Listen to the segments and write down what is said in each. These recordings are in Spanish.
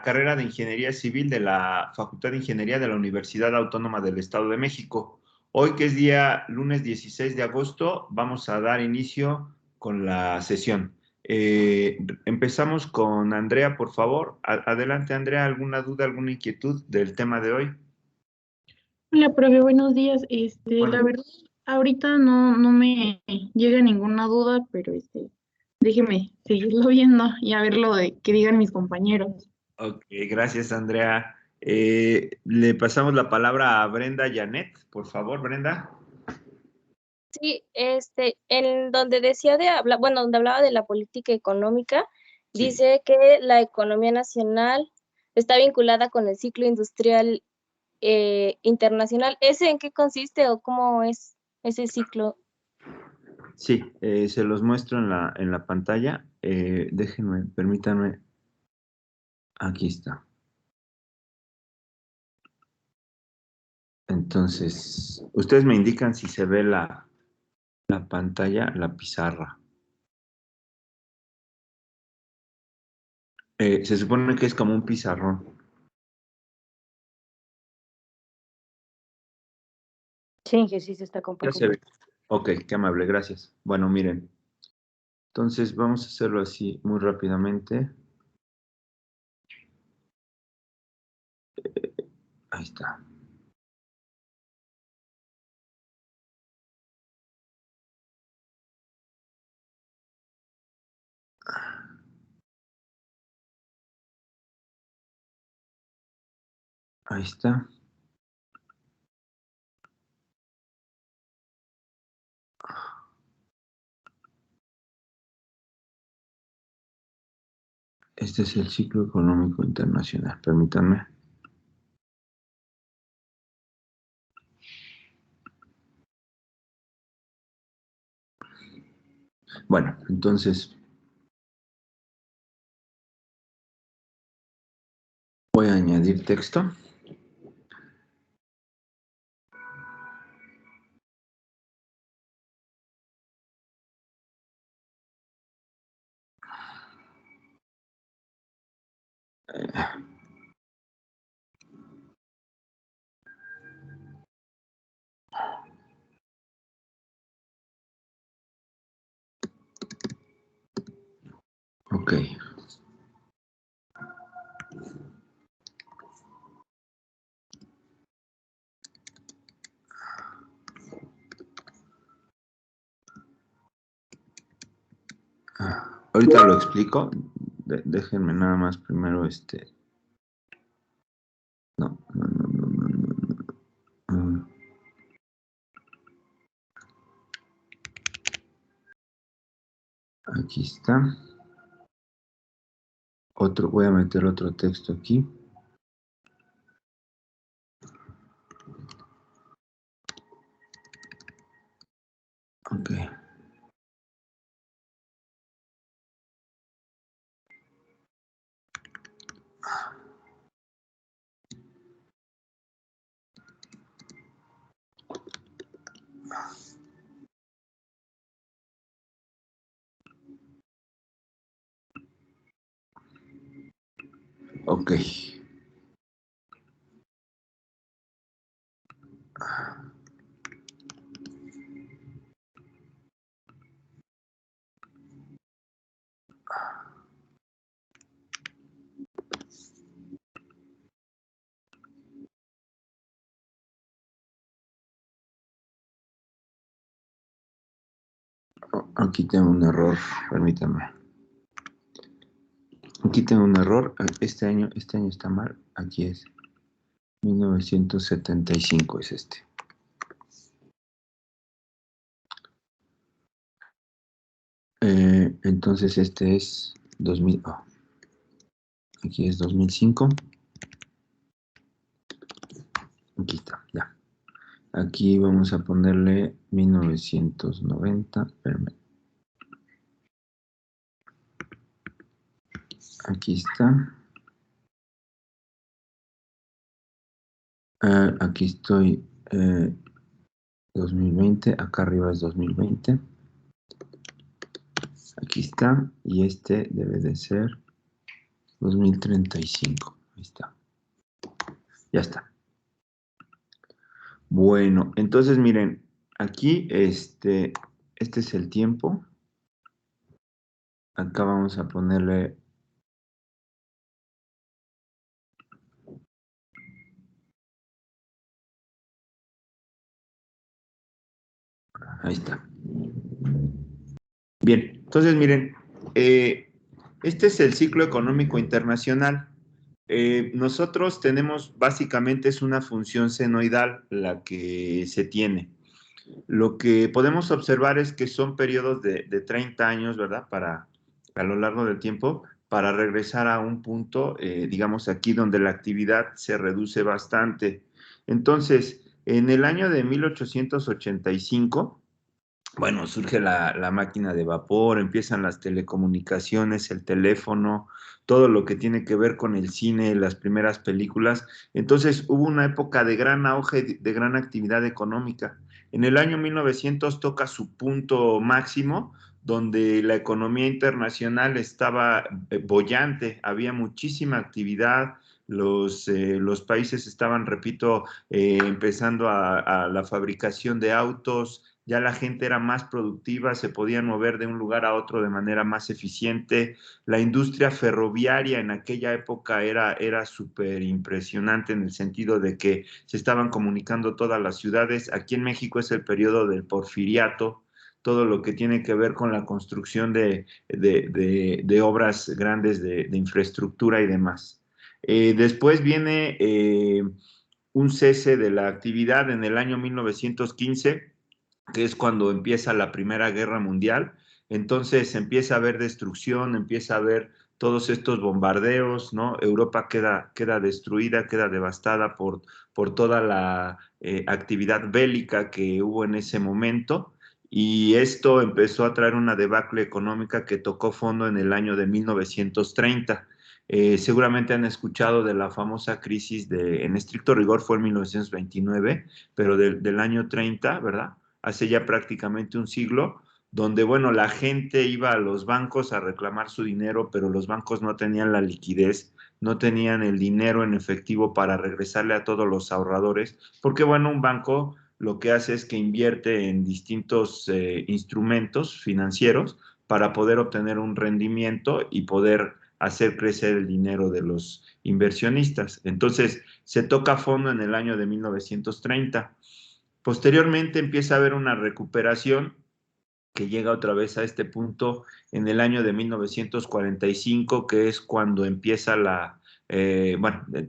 carrera de Ingeniería Civil de la Facultad de Ingeniería de la Universidad Autónoma del Estado de México. Hoy, que es día lunes 16 de agosto, vamos a dar inicio con la sesión. Empezamos con Andrea, por favor. Adelante, Andrea, ¿alguna duda, alguna inquietud del tema de hoy? Hola, profe, buenos días. Bueno, La verdad, ahorita no me llega ninguna duda, pero déjeme seguirlo viendo y a ver lo de que digan mis compañeros. ok, gracias, Andrea. Le pasamos la palabra a Brenda Janet, por favor, Brenda. Sí, en donde decía de hablar, bueno, donde hablaba de la política económica, Sí. dice que la economía nacional está vinculada con el ciclo industrial internacional. ¿Ese en qué consiste o cómo es ese ciclo? Sí, se los muestro en la pantalla. Déjenme, permítanme. Aquí está. Entonces, ustedes me indican si se ve la pantalla, la pizarra. Se supone que es como un pizarrón. Sí, que sí se está Ya se ve. compartiendo. Ok, qué amable, gracias. Bueno, miren. Entonces, vamos a hacerlo así muy rápidamente. Ahí está. Ahí está. Este es el ciclo económico internacional. Permítanme. Bueno, entonces voy a añadir texto. Ok. Ahorita lo explico. Déjenme nada más primero No. Aquí está. Voy a meter otro texto aquí. Ok. Ok. Aquí tengo un error, permítanme. Aquí tengo un error. Este año está mal. Aquí es 1975 es este. Entonces este es 2000. Aquí es 2005. Aquí está, ya. Aquí vamos a ponerle 1990. Espérame. Aquí está. Aquí estoy 2020. Acá arriba es 2020. Aquí está. Y este debe de ser 2035. Ahí está. Ya está. Bueno, entonces miren, aquí este es el tiempo. Acá vamos a ponerle... Ahí está. Bien, entonces miren, este es el ciclo económico internacional. Nosotros tenemos, básicamente es una función senoidal la que se tiene. Lo que podemos observar es que son periodos de 30 años, ¿verdad? A lo largo del tiempo, para regresar a un punto, digamos aquí, donde la actividad se reduce bastante. Entonces, en el año de 1885, bueno, surge la máquina de vapor, empiezan las telecomunicaciones, el teléfono, todo lo que tiene que ver con el cine, las primeras películas. Entonces hubo una época de gran auge, de gran actividad económica. En el año 1900 toca su punto máximo, donde la economía internacional estaba boyante, había muchísima actividad, los países estaban, repito, empezando a la fabricación de autos, ya la gente era más productiva, se podían mover de un lugar a otro de manera más eficiente. La industria ferroviaria en aquella época era súper impresionante en el sentido de que se estaban comunicando todas las ciudades. Aquí en México es el periodo del Porfiriato, todo lo que tiene que ver con la construcción de obras grandes de infraestructura y demás. Después viene un cese de la actividad en el año 1915, que es cuando empieza la Primera Guerra Mundial. Entonces empieza a haber destrucción, empieza a haber todos estos bombardeos, ¿no? Europa queda destruida, queda devastada por toda la actividad bélica que hubo en ese momento. Y esto empezó a traer una debacle económica que tocó fondo en el año de 1930. Seguramente han escuchado de la famosa crisis en estricto rigor fue en 1929, pero del año 30, ¿verdad? Hace ya prácticamente un siglo, donde, bueno, la gente iba a los bancos a reclamar su dinero, pero los bancos no tenían la liquidez, no tenían el dinero en efectivo para regresarle a todos los ahorradores, porque, bueno, un banco lo que hace es que invierte en distintos instrumentos financieros para poder obtener un rendimiento y poder hacer crecer el dinero de los inversionistas. Entonces, se toca a fondo en el año de 1930. Posteriormente empieza a haber una recuperación que llega otra vez a este punto en el año de 1945, que es cuando empieza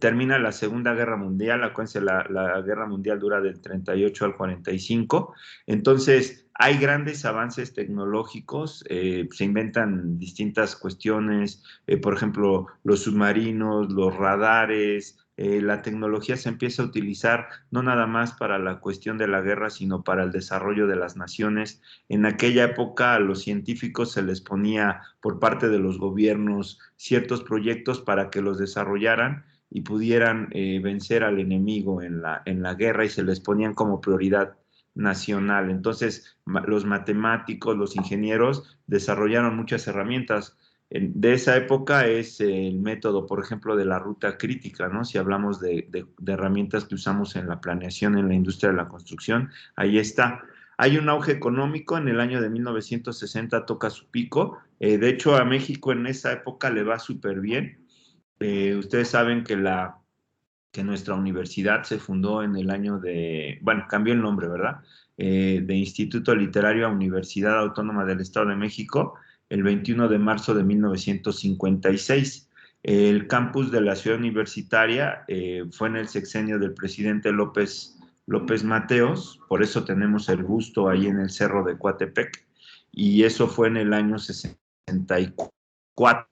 termina la Segunda Guerra Mundial. Acuérdense, la Guerra Mundial dura del 38 al 45. Entonces, hay grandes avances tecnológicos, se inventan distintas cuestiones, por ejemplo, los submarinos, los radares, la tecnología se empieza a utilizar no nada más para la cuestión de la guerra, sino para el desarrollo de las naciones. En aquella época a los científicos se les ponía por parte de los gobiernos ciertos proyectos para que los desarrollaran y pudieran vencer al enemigo en la guerra, y se les ponían como prioridad nacional. Entonces, los matemáticos, los ingenieros desarrollaron muchas herramientas. De esa época es el método, por ejemplo, de la ruta crítica, ¿no? Si hablamos de herramientas que usamos en la planeación, en la industria de la construcción, ahí está. Hay un auge económico, en el año de 1960 toca su pico. De hecho, a México en esa época le va súper bien. Ustedes saben que nuestra universidad se fundó en el año bueno, cambió el nombre, ¿verdad? De Instituto Literario a Universidad Autónoma del Estado de México, el 21 de marzo de 1956. El campus de la ciudad universitaria fue en el sexenio del presidente López Mateos, por eso tenemos el busto ahí en el Cerro de Coatepec, y eso fue en el año 64,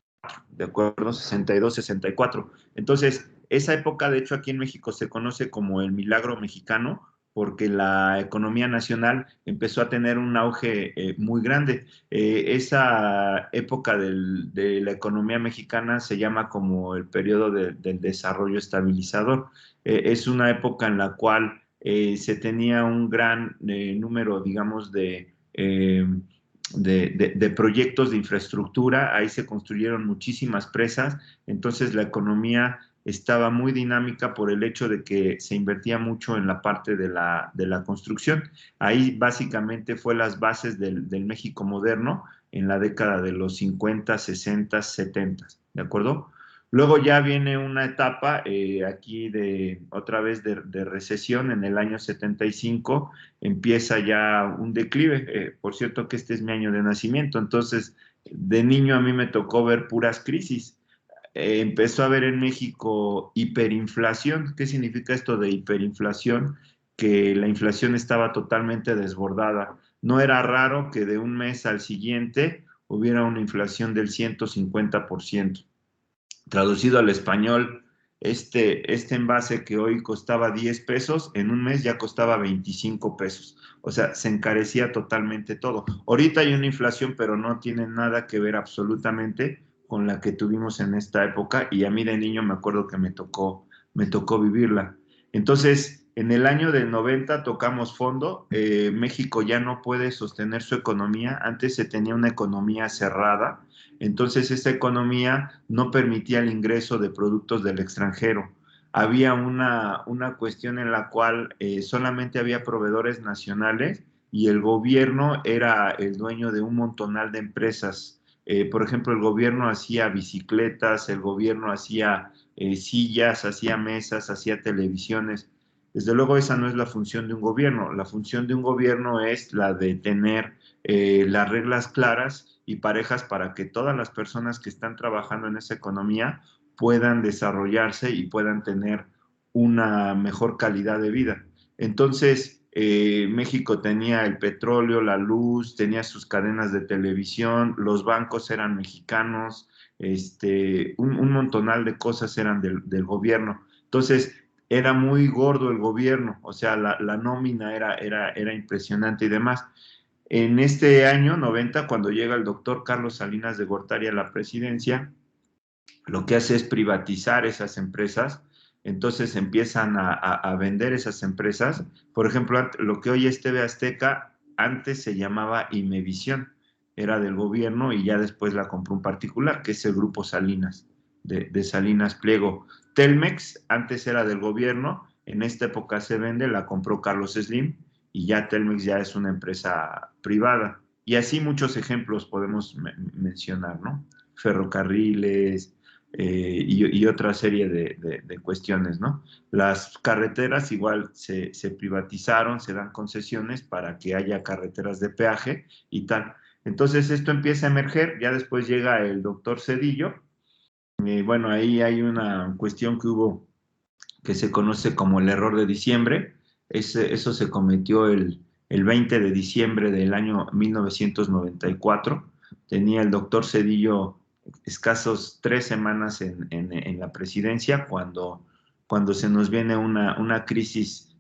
¿de acuerdo? 62, 64. Entonces, esa época, de hecho, aquí en México se conoce como el milagro mexicano, porque la economía nacional empezó a tener un auge muy grande. Esa época de la economía mexicana se llama como el periodo del desarrollo estabilizador. Es una época en la cual se tenía un gran número, digamos, de proyectos de infraestructura. Ahí se construyeron muchísimas presas, entonces la economía estaba muy dinámica por el hecho de que se invertía mucho en la parte de la construcción. Ahí básicamente fue las bases del México moderno en la década de los 50, 60, 70, ¿de acuerdo? Luego ya viene una etapa aquí otra vez de recesión en el año 75, empieza ya un declive. Por cierto que este es mi año de nacimiento, entonces de niño a mí me tocó ver puras crisis. Empezó a haber en México hiperinflación. ¿Qué significa esto de hiperinflación? Que la inflación estaba totalmente desbordada. No era raro que de un mes al siguiente hubiera una inflación del 150%. Traducido al español, este envase que hoy costaba 10 pesos, en un mes ya costaba 25 pesos. O sea, se encarecía totalmente todo. Ahorita hay una inflación, pero no tiene nada que ver absolutamente con la que tuvimos en esta época, y a mí de niño me acuerdo que me tocó vivirla. Entonces, en el año del 90 tocamos fondo. México ya no puede sostener su economía. Antes se tenía una economía cerrada, entonces esa economía no permitía el ingreso de productos del extranjero. Había una cuestión en la cual solamente había proveedores nacionales y el gobierno era el dueño de un montonal de empresas. Por ejemplo, el gobierno hacía bicicletas, el gobierno hacía sillas, hacía mesas, hacía televisiones. Desde luego esa no es la función de un gobierno. La función de un gobierno es la de tener las reglas claras y parejas para que todas las personas que están trabajando en esa economía puedan desarrollarse y puedan tener una mejor calidad de vida. Entonces, México tenía el petróleo, la luz, tenía sus cadenas de televisión, los bancos eran mexicanos, un montonal de cosas eran del gobierno. Entonces, era muy gordo el gobierno, o sea, la nómina era impresionante y demás. En este año 90, cuando llega el doctor Carlos Salinas de Gortari a la presidencia, lo que hace es privatizar esas empresas. Entonces empiezan a vender esas empresas. Por ejemplo, lo que hoy es TV Azteca, antes se llamaba Imevisión, era del gobierno y ya después la compró un particular, que es el grupo Salinas, de Salinas Pliego. Telmex antes era del gobierno, en esta época se vende, la compró Carlos Slim y ya Telmex ya es una empresa privada. Y así muchos ejemplos podemos mencionar, ¿no? Ferrocarriles, y otra serie de cuestiones, ¿no? Las carreteras igual se privatizaron, se dan concesiones para que haya carreteras de peaje y tal. Entonces esto empieza a emerger, ya después llega el doctor Zedillo. Bueno, ahí hay una cuestión que hubo que se conoce como el error de diciembre. Eso se cometió el 20 de diciembre del año 1994. Tenía el doctor Zedillo escasos 3 semanas en la presidencia cuando se nos viene una crisis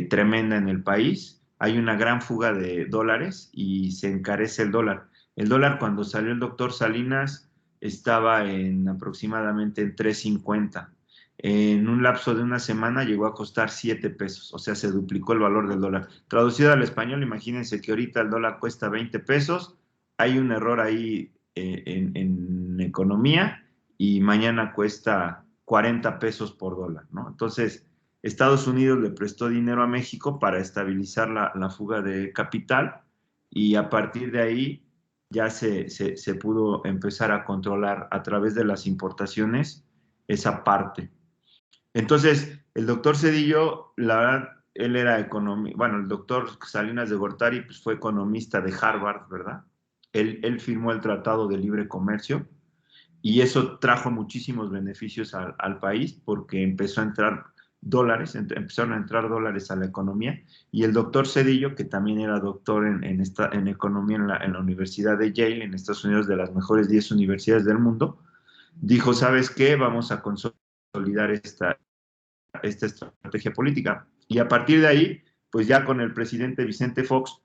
tremenda en el país. Hay una gran fuga de dólares y se encarece el dólar. El dólar cuando salió el doctor Salinas estaba en aproximadamente en 3.50. En un lapso de una semana llegó a costar 7 pesos, o sea, se duplicó el valor del dólar. Traducido al español, imagínense que ahorita el dólar cuesta 20 pesos, hay un error ahí en economía y mañana cuesta 40 pesos por dólar, ¿no? Entonces, Estados Unidos le prestó dinero a México para estabilizar la fuga de capital y a partir de ahí ya se pudo empezar a controlar a través de las importaciones esa parte. Entonces, el doctor Zedillo, la verdad, él era economista, bueno, el doctor Salinas de Gortari pues, fue economista de Harvard, ¿verdad? Él firmó el Tratado de Libre Comercio y eso trajo muchísimos beneficios al país porque empezó a entrar dólares, empezaron a entrar dólares a la economía y el doctor Zedillo, que también era doctor en economía en la Universidad de Yale, en Estados Unidos, de las mejores 10 universidades del mundo, dijo, ¿sabes qué? Vamos a consolidar esta estrategia política. Y a partir de ahí, pues ya con el presidente Vicente Fox,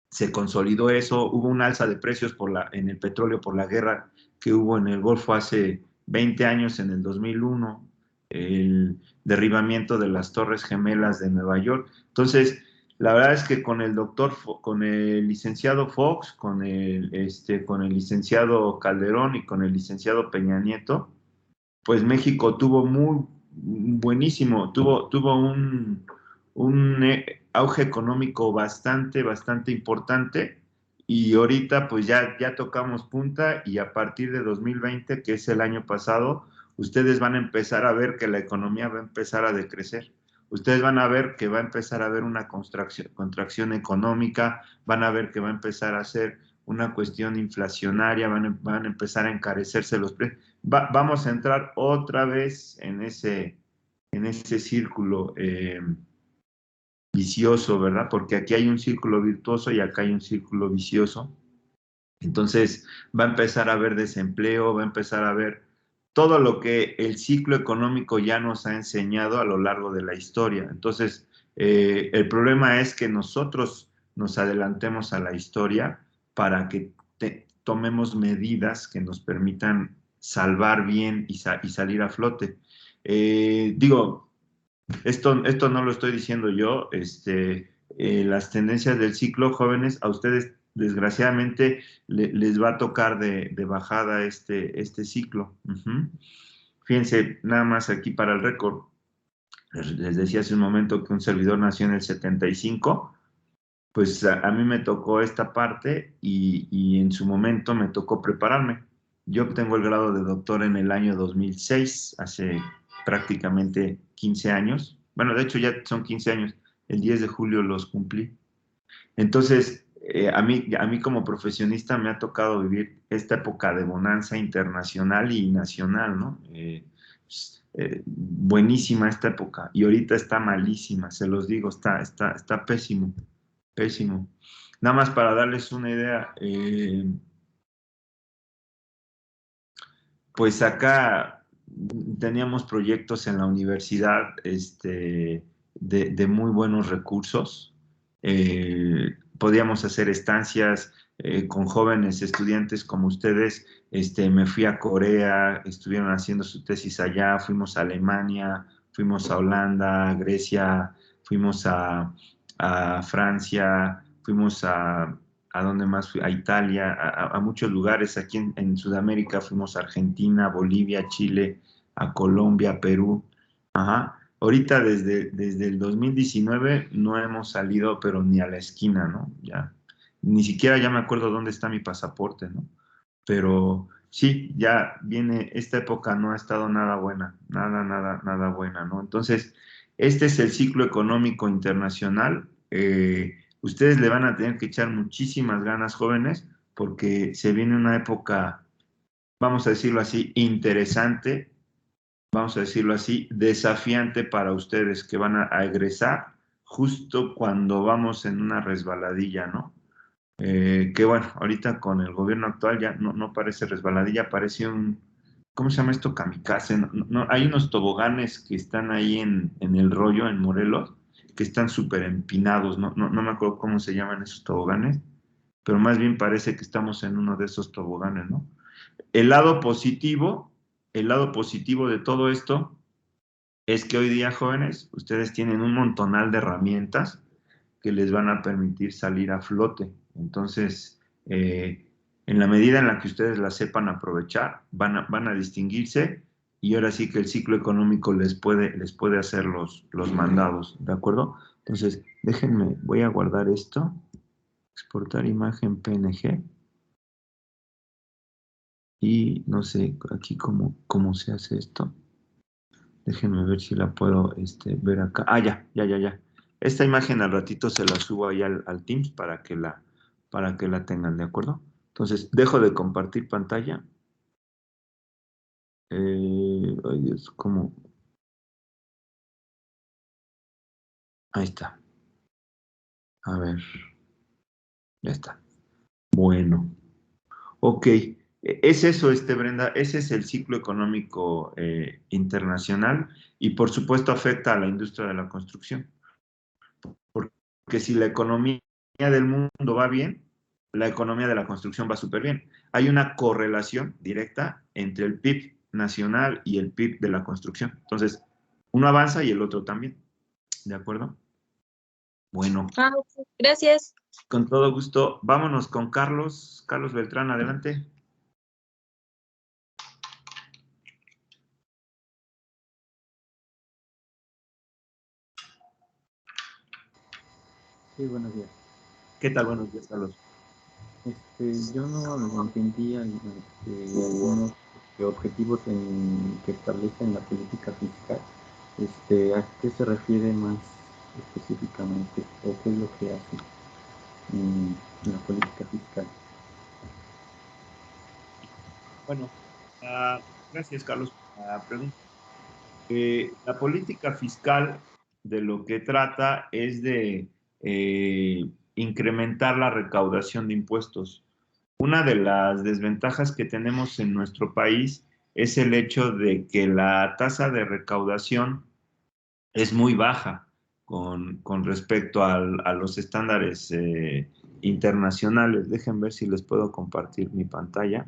se consolidó eso, hubo un alza de precios en el petróleo por la guerra que hubo en el Golfo hace 20 años, en el 2001, el derribamiento de las Torres Gemelas de Nueva York. Entonces, la verdad es que con el licenciado Fox, con el licenciado Calderón y con el licenciado Peña Nieto, pues México tuvo muy buenísimo. Tuvo un auge económico bastante importante y ahorita pues ya tocamos punta y a partir de 2020, que es el año pasado, ustedes van a empezar a ver que la economía va a empezar a decrecer. Ustedes van a ver que va a empezar a haber una contracción económica, van a ver que va a empezar a ser una cuestión inflacionaria, van a empezar a encarecerse los precios. Vamos a entrar otra vez en ese círculo vicioso, ¿verdad? Porque aquí hay un círculo virtuoso y acá hay un círculo vicioso. Entonces va a empezar a haber desempleo, va a empezar a haber todo lo que el ciclo económico ya nos ha enseñado a lo largo de la historia. Entonces, el problema es que nosotros nos adelantemos a la historia para que tomemos medidas que nos permitan salvar bien y salir a flote. Digo, esto no lo estoy diciendo yo, las tendencias del ciclo, jóvenes, a ustedes desgraciadamente les va a tocar de bajada este ciclo. Fíjense, nada más aquí para el récord, les decía hace un momento que un servidor nació en el 75, pues a mí me tocó esta parte y en su momento me tocó prepararme. Yo obtengo el grado de doctor en el año 2006, hace prácticamente 15 años. Bueno, de hecho ya son 15 años. El 10 de julio los cumplí. Entonces, a mí como profesionista me ha tocado vivir esta época de bonanza internacional y nacional, ¿no? Buenísima esta época y ahorita está malísima, se los digo, está pésimo, pésimo. Nada más para darles una idea, pues acá teníamos proyectos en la universidad de muy buenos recursos. Podíamos hacer estancias con jóvenes estudiantes como ustedes. Me fui a Corea, estuvieron haciendo su tesis allá, fuimos a Alemania, fuimos a Holanda, a Grecia, fuimos a Francia, fuimos ¿a dónde más fui? A Italia, a muchos lugares. Aquí en Sudamérica fuimos a Argentina, Bolivia, Chile, a Colombia, a Perú. Ajá. Ahorita desde el 2019 no hemos salido, pero ni a la esquina, ¿no? Ya, ni siquiera ya me acuerdo dónde está mi pasaporte, ¿no? Pero sí, ya viene, esta época no ha estado nada buena, nada buena, ¿no? Entonces, este es el ciclo económico internacional. Ustedes le van a tener que echar muchísimas ganas, jóvenes, porque se viene una época, vamos a decirlo así, interesante, vamos a decirlo así, desafiante para ustedes que van a egresar justo cuando vamos en una resbaladilla, ¿no? Que bueno, ahorita con el gobierno actual ya no parece resbaladilla, parece ¿cómo se llama esto? Kamikaze. Hay unos toboganes que están ahí en el rollo, en Morelos, que están súper empinados, no me acuerdo cómo se llaman esos toboganes, pero más bien parece que estamos en uno de esos toboganes, ¿no? El lado positivo, el lado positivo de todo esto es que hoy día, jóvenes, ustedes tienen un montonal de herramientas que les van a permitir salir a flote. Entonces, en la medida en la que ustedes la sepan aprovechar, van a distinguirse y ahora sí que el ciclo económico les puede hacer los mandados, ¿de acuerdo? Entonces, déjenme, voy a guardar esto, exportar imagen PNG y no sé aquí cómo se hace esto. Déjenme ver si la puedo ver acá. Ah, ya. Esta imagen al ratito se la subo ahí al Teams para que la tengan, ¿de acuerdo? Entonces, dejo de compartir pantalla. Ay Dios, ¿cómo? Ahí está. A ver, ya está. Bueno, ok. Es eso, Brenda, ese es el ciclo económico internacional y por supuesto afecta a la industria de la construcción. Porque si la economía del mundo va bien, la economía de la construcción va súper bien. Hay una correlación directa entre el PIB nacional y el PIB de la construcción. Entonces, uno avanza y el otro también. ¿De acuerdo? Bueno. Gracias. Con todo gusto. Vámonos con Carlos. Carlos Beltrán, adelante. Sí, buenos días. ¿Qué tal? Buenos días, Carlos. Yo no entendía algunos objetivos que establecen la política fiscal. ¿A qué se refiere más específicamente o qué es lo que hace la política fiscal? Bueno, gracias, Carlos, por la pregunta. La política fiscal de lo que trata es de incrementar la recaudación de impuestos. Una de las desventajas que tenemos en nuestro país es el hecho de que la tasa de recaudación es muy baja con respecto a los estándares internacionales. Dejen ver si les puedo compartir mi pantalla.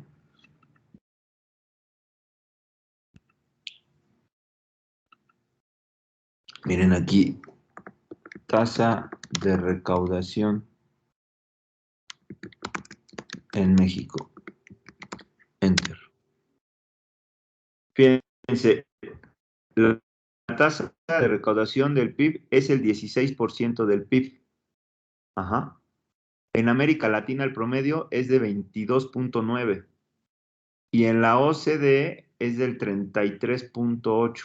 Miren aquí, tasa de recaudación en México. Enter. Fíjense, la tasa de recaudación del PIB es el 16% del PIB. Ajá. En América Latina el promedio es de 22.9 y en la OCDE es del 33.8.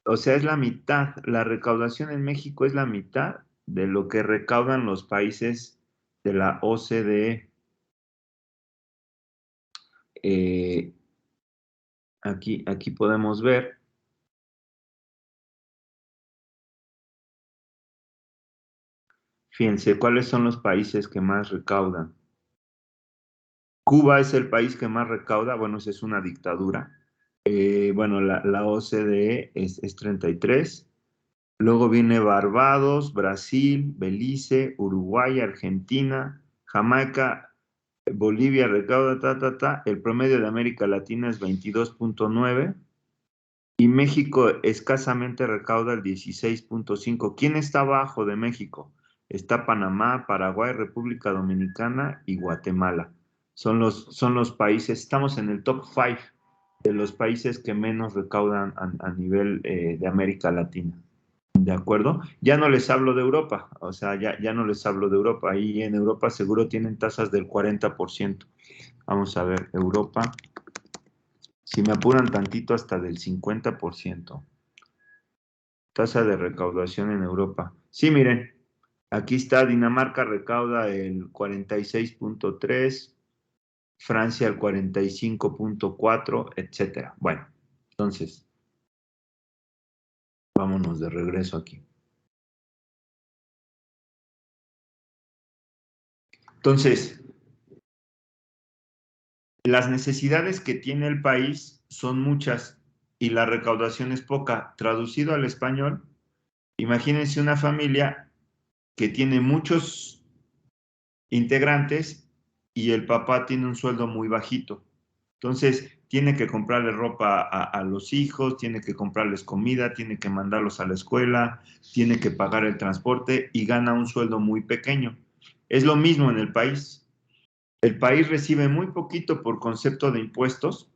O sea, es la mitad. La recaudación en México es la mitad de lo que recaudan los países de la OCDE. Aquí podemos ver. Fíjense, ¿cuáles son los países que más recaudan? Cuba es el país que más recauda, bueno, esa es una dictadura. Bueno, la OCDE es 33. Luego viene Barbados, Brasil, Belice, Uruguay, Argentina, Jamaica, Bolivia recauda, El promedio de América Latina es 22.9 y México escasamente recauda el 16.5. ¿Quién está abajo de México? Está Panamá, Paraguay, República Dominicana y Guatemala. Son los países, estamos en el top 5 de los países que menos recaudan a nivel de América Latina. ¿De acuerdo? Ya no les hablo de Europa, o sea, ya no les hablo de Europa. Ahí en Europa seguro tienen tasas del 40%. Vamos a ver, Europa, si me apuran tantito, hasta del 50%. Tasa de recaudación en Europa. Sí, miren, aquí está, Dinamarca recauda el 46.3, Francia el 45.4, etcétera. Bueno, entonces, vámonos de regreso aquí. Entonces, las necesidades que tiene el país son muchas y la recaudación es poca. Traducido al español, imagínense una familia que tiene muchos integrantes y el papá tiene un sueldo muy bajito. Entonces, tiene que comprarle ropa a los hijos, tiene que comprarles comida, tiene que mandarlos a la escuela, tiene que pagar el transporte y gana un sueldo muy pequeño. Es lo mismo en el país. El país recibe muy poquito por concepto de impuestos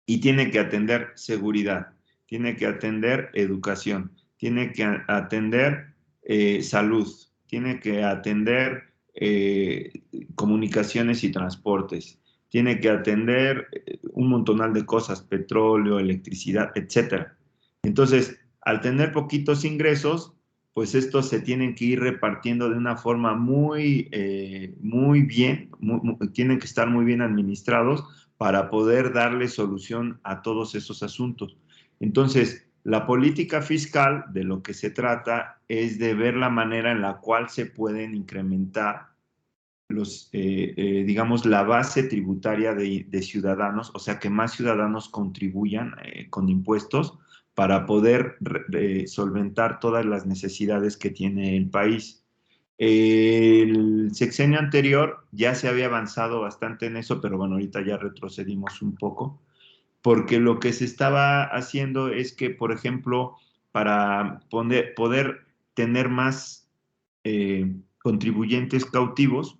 y tiene que atender seguridad, tiene que atender educación, tiene que atender salud, tiene que atender comunicaciones y transportes, tiene que atender un montonal de cosas, petróleo, electricidad, etcétera. Entonces, al tener poquitos ingresos, pues estos se tienen que ir repartiendo de una forma muy bien, tienen que estar muy bien administrados para poder darle solución a todos esos asuntos. Entonces, la política fiscal de lo que se trata es de ver la manera en la cual se pueden incrementar digamos, la base tributaria de ciudadanos, o sea, que más ciudadanos contribuyan con impuestos para poder solventar todas las necesidades que tiene el país. El sexenio anterior ya se había avanzado bastante en eso, pero bueno, ahorita ya retrocedimos un poco, porque lo que se estaba haciendo es que, por ejemplo, para poder tener más contribuyentes cautivos,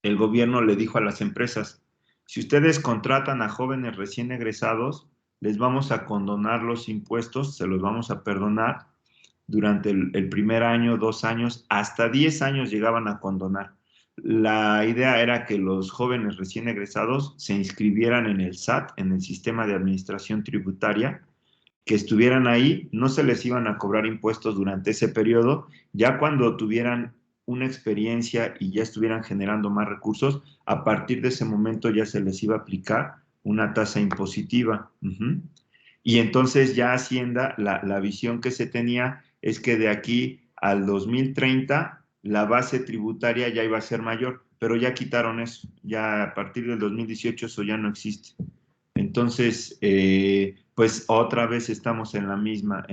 el gobierno le dijo a las empresas, si ustedes contratan a jóvenes recién egresados, les vamos a condonar los impuestos, se los vamos a perdonar, durante el primer año, 2 años, hasta 10 años llegaban a condonar. La idea era que los jóvenes recién egresados se inscribieran en el SAT, en el Sistema de Administración Tributaria, que estuvieran ahí, no se les iban a cobrar impuestos durante ese periodo, ya cuando tuvieran una experiencia y ya estuvieran generando más recursos, a partir de ese momento ya se les iba a aplicar una tasa impositiva. Y entonces ya Hacienda, la visión que se tenía es que de aquí al 2030 la base tributaria ya iba a ser mayor, pero ya quitaron eso, ya a partir del 2018 eso ya no existe. Entonces, pues otra vez estamos en la misma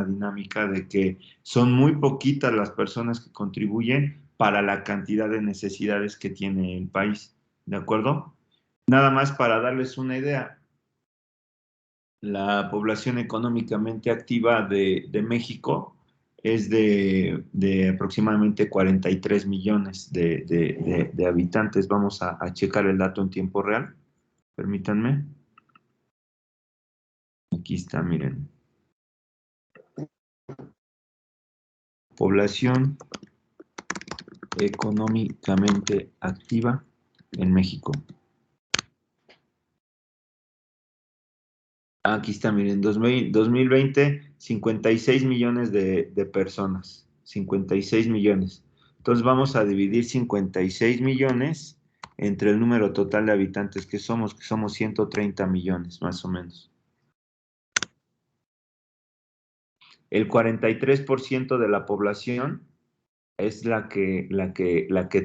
dinámica de que son muy poquitas las personas que contribuyen para la cantidad de necesidades que tiene el país, ¿de acuerdo? Nada más para darles una idea, la población económicamente activa de México es de aproximadamente 43 millones de habitantes. Vamos a checar el dato en tiempo real, permítanme. Aquí está, miren. Población económicamente activa en México. Aquí está, miren, 2020, 56 millones de personas. 56 millones. Entonces vamos a dividir 56 millones entre el número total de habitantes que somos 130 millones, más o menos. El 43% de la población es la que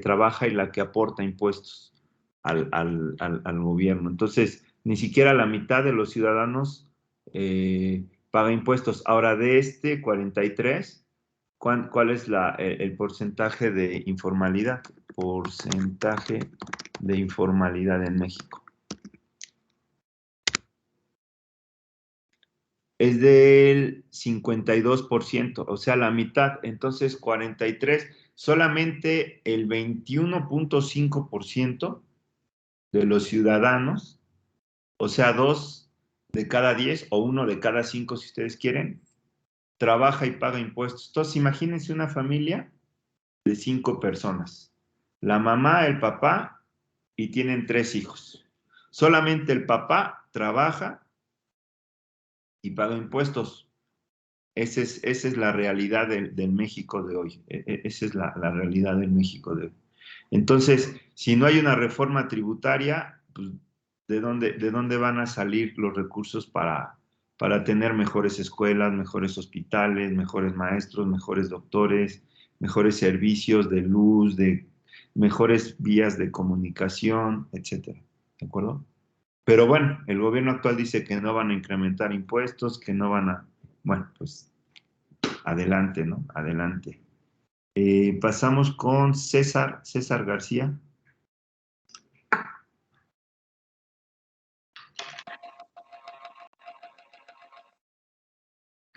trabaja y la que aporta impuestos al gobierno. Entonces, ni siquiera la mitad de los ciudadanos paga impuestos. Ahora, de este 43, ¿cuál es el porcentaje de informalidad? Porcentaje de informalidad en México. Es del 52%, o sea, la mitad. Entonces, 43, solamente el 21.5% de los ciudadanos, o sea, 2 de cada 10 o 1 de cada 5, si ustedes quieren, trabaja y paga impuestos. Entonces, imagínense una familia de 5 personas. La mamá, el papá, y tienen 3 hijos. Solamente el papá trabaja y paga impuestos. Esa es la realidad del México de hoy. Esa es la realidad del México de hoy. Entonces, si no hay una reforma tributaria, pues, ¿de dónde van a salir los recursos para tener mejores escuelas, mejores hospitales, mejores maestros, mejores doctores, mejores servicios de luz, de mejores vías de comunicación, etcétera? ¿De acuerdo? Pero bueno, el gobierno actual dice que no van a incrementar impuestos, que no van a... Bueno, pues adelante, ¿no? Adelante. Pasamos con César García.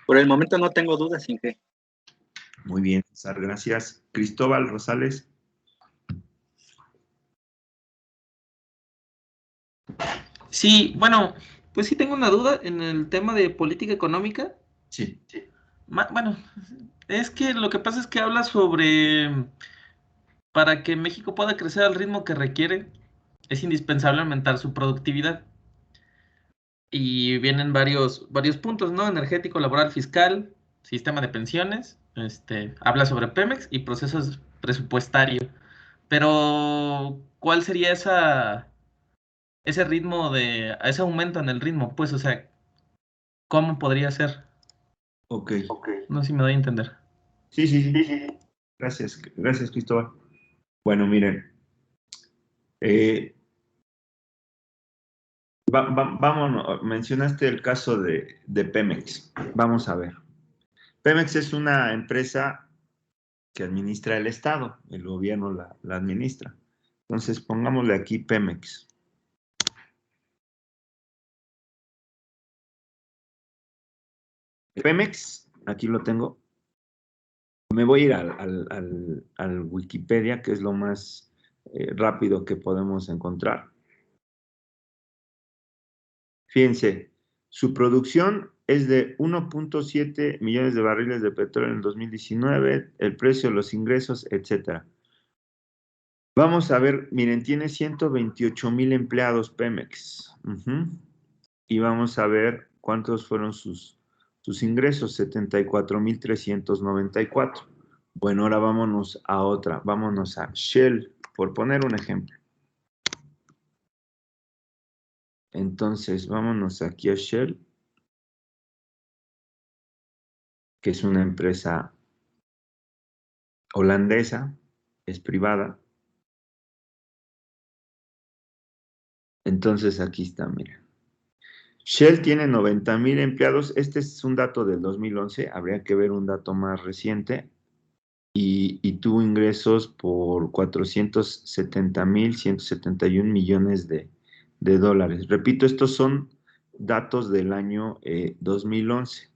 Por el momento no tengo dudas, Inge. Muy bien, César, gracias. Cristóbal Rosales. Sí, bueno, pues sí tengo una duda en el tema de política económica. Sí. Bueno, es que lo que pasa es que habla sobre, para que México pueda crecer al ritmo que requiere, es indispensable aumentar su productividad. Y vienen varios puntos, ¿no? Energético, laboral, fiscal, sistema de pensiones, habla sobre Pemex y procesos presupuestario. Pero, ¿cuál sería ese ritmo ese aumento en el ritmo? Pues, o sea, ¿cómo podría ser? Ok. No sé si me doy a entender. Sí. Gracias, Cristóbal. Bueno, miren. Vámonos, mencionaste el caso de Pemex. Vamos a ver. Pemex es una empresa que administra el Estado, el gobierno la administra. Entonces, pongámosle aquí Pemex. Pemex, aquí lo tengo. Me voy a ir al Wikipedia, que es lo más rápido que podemos encontrar. Fíjense, su producción es de 1.7 millones de barriles de petróleo en el 2019, el precio, los ingresos, etcétera. Vamos a ver, miren, tiene 128,000 empleados Pemex. Y vamos a ver cuántos fueron sus ingresos, 74,394. Bueno, ahora vámonos a otra, vámonos a Shell, por poner un ejemplo. Entonces, vámonos aquí a Shell, que es una empresa holandesa, es privada. Entonces, aquí está, mira. Shell tiene 90,000 empleados. Este es un dato del 2011. Habría que ver un dato más reciente. Y tuvo ingresos por 470,171 millones de dólares. Repito, estos son datos del año 2011.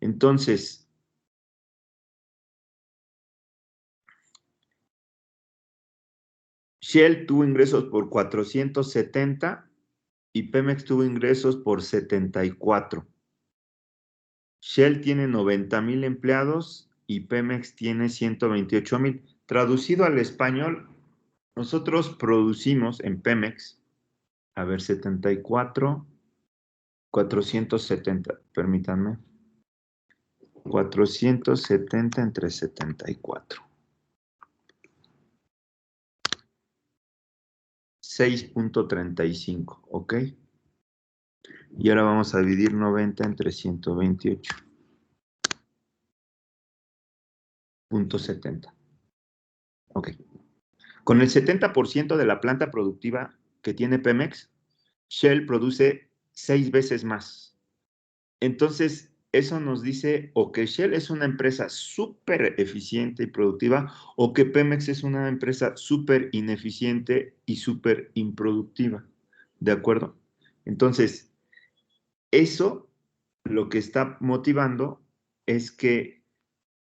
Entonces, Shell tuvo ingresos por 470 y Pemex tuvo ingresos por 74. Shell tiene 90,000 empleados y Pemex tiene 128,000. Traducido al español, nosotros producimos en Pemex, a ver, 74, 470, permítanme, 470 entre 74. 6.35, ¿ok? Y ahora vamos a dividir 90 entre 128.70. Ok. Con el 70% de la planta productiva que tiene Pemex, Shell produce 6 veces más. Entonces, eso nos dice o que Shell es una empresa súper eficiente y productiva o que Pemex es una empresa súper ineficiente y súper improductiva. ¿De acuerdo? Entonces, eso lo que está motivando es que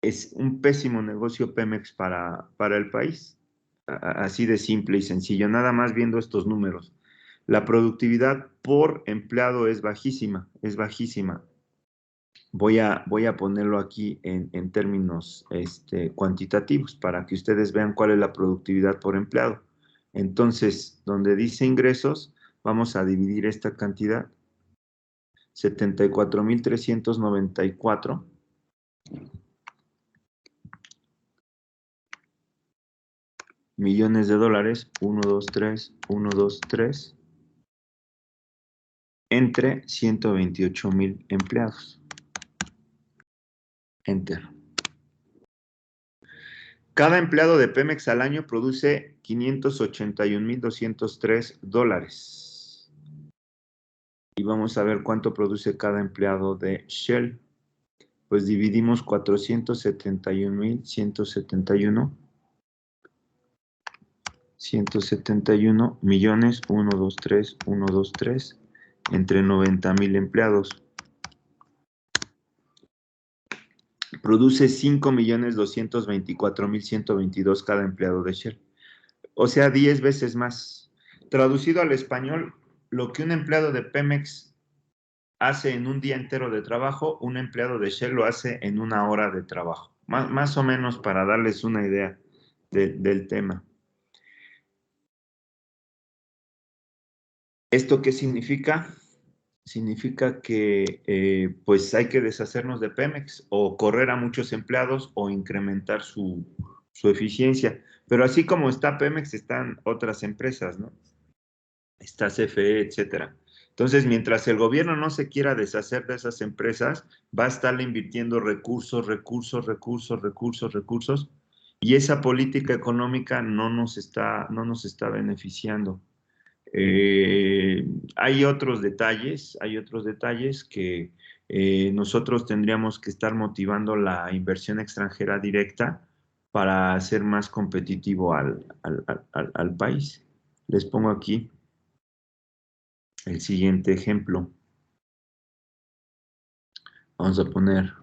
es un pésimo negocio Pemex para el país. Así de simple y sencillo, nada más viendo estos números. La productividad por empleado es bajísima, es bajísima. Voy a ponerlo aquí en términos cuantitativos para que ustedes vean cuál es la productividad por empleado. Entonces, donde dice ingresos, vamos a dividir esta cantidad. 74,394 millones de dólares, 1, 2, 3, 1, 2, 3, entre 128,000 empleados. Enter. Cada empleado de Pemex al año produce 581,203 dólares. Y vamos a ver cuánto produce cada empleado de Shell. Pues dividimos 471,171. 171 millones, 1, 2, 3, 1, 2, 3, entre 90,000 empleados. Produce 5,224,122 cada empleado de Shell. O sea, 10 veces más. Traducido al español, lo que un empleado de Pemex hace en un día entero de trabajo, un empleado de Shell lo hace en una hora de trabajo. Más o menos para darles una idea del tema. ¿Esto qué significa? Significa que pues hay que deshacernos de Pemex o correr a muchos empleados o incrementar su eficiencia. Pero así como está Pemex, están otras empresas, ¿no? Está CFE, etcétera. Entonces, mientras el gobierno no se quiera deshacer de esas empresas, va a estarle invirtiendo recursos, y esa política económica no nos está beneficiando. Hay otros detalles que nosotros tendríamos que estar motivando la inversión extranjera directa para hacer más competitivo al país. Les pongo aquí el siguiente ejemplo. Vamos a poner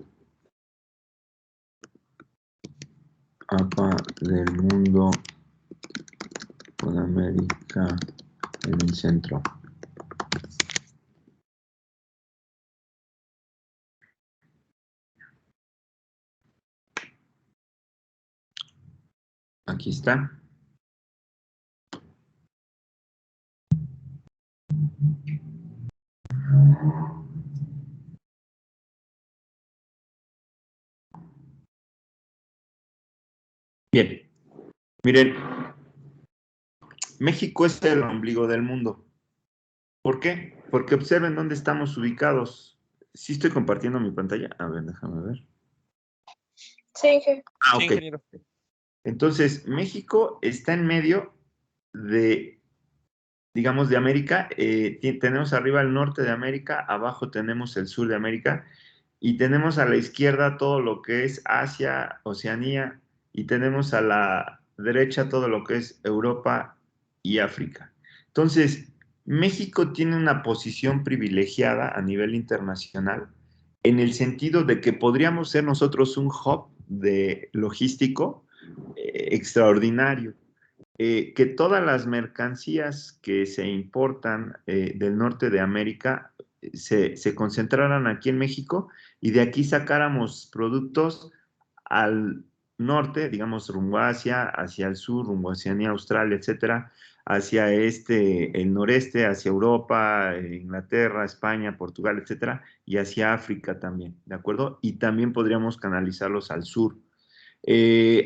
mapa del mundo con América en el centro. Aquí está. Bien, miren, México es el ombligo del mundo. ¿Por qué? Porque observen dónde estamos ubicados. Sí estoy compartiendo mi pantalla. A ver, déjame ver. Sí, Ah, Sí, ok. ingeniero. Entonces, México está en medio de, digamos, de América. Tenemos arriba el norte de América, abajo tenemos el sur de América, y tenemos a la izquierda todo lo que es Asia, Oceanía, y tenemos a la derecha todo lo que es Europa y África. Entonces, México tiene una posición privilegiada a nivel internacional en el sentido de que podríamos ser nosotros un hub de logístico extraordinario. Que todas las mercancías que se importan del norte de América se concentraran aquí en México y de aquí sacáramos productos al norte, digamos rumbo a Asia, hacia el sur, rumbo a Oceanía, Australia, etcétera, hacia el noreste, hacia Europa, Inglaterra, España, Portugal, etcétera, y hacia África también, ¿de acuerdo? Y también podríamos canalizarlos al sur.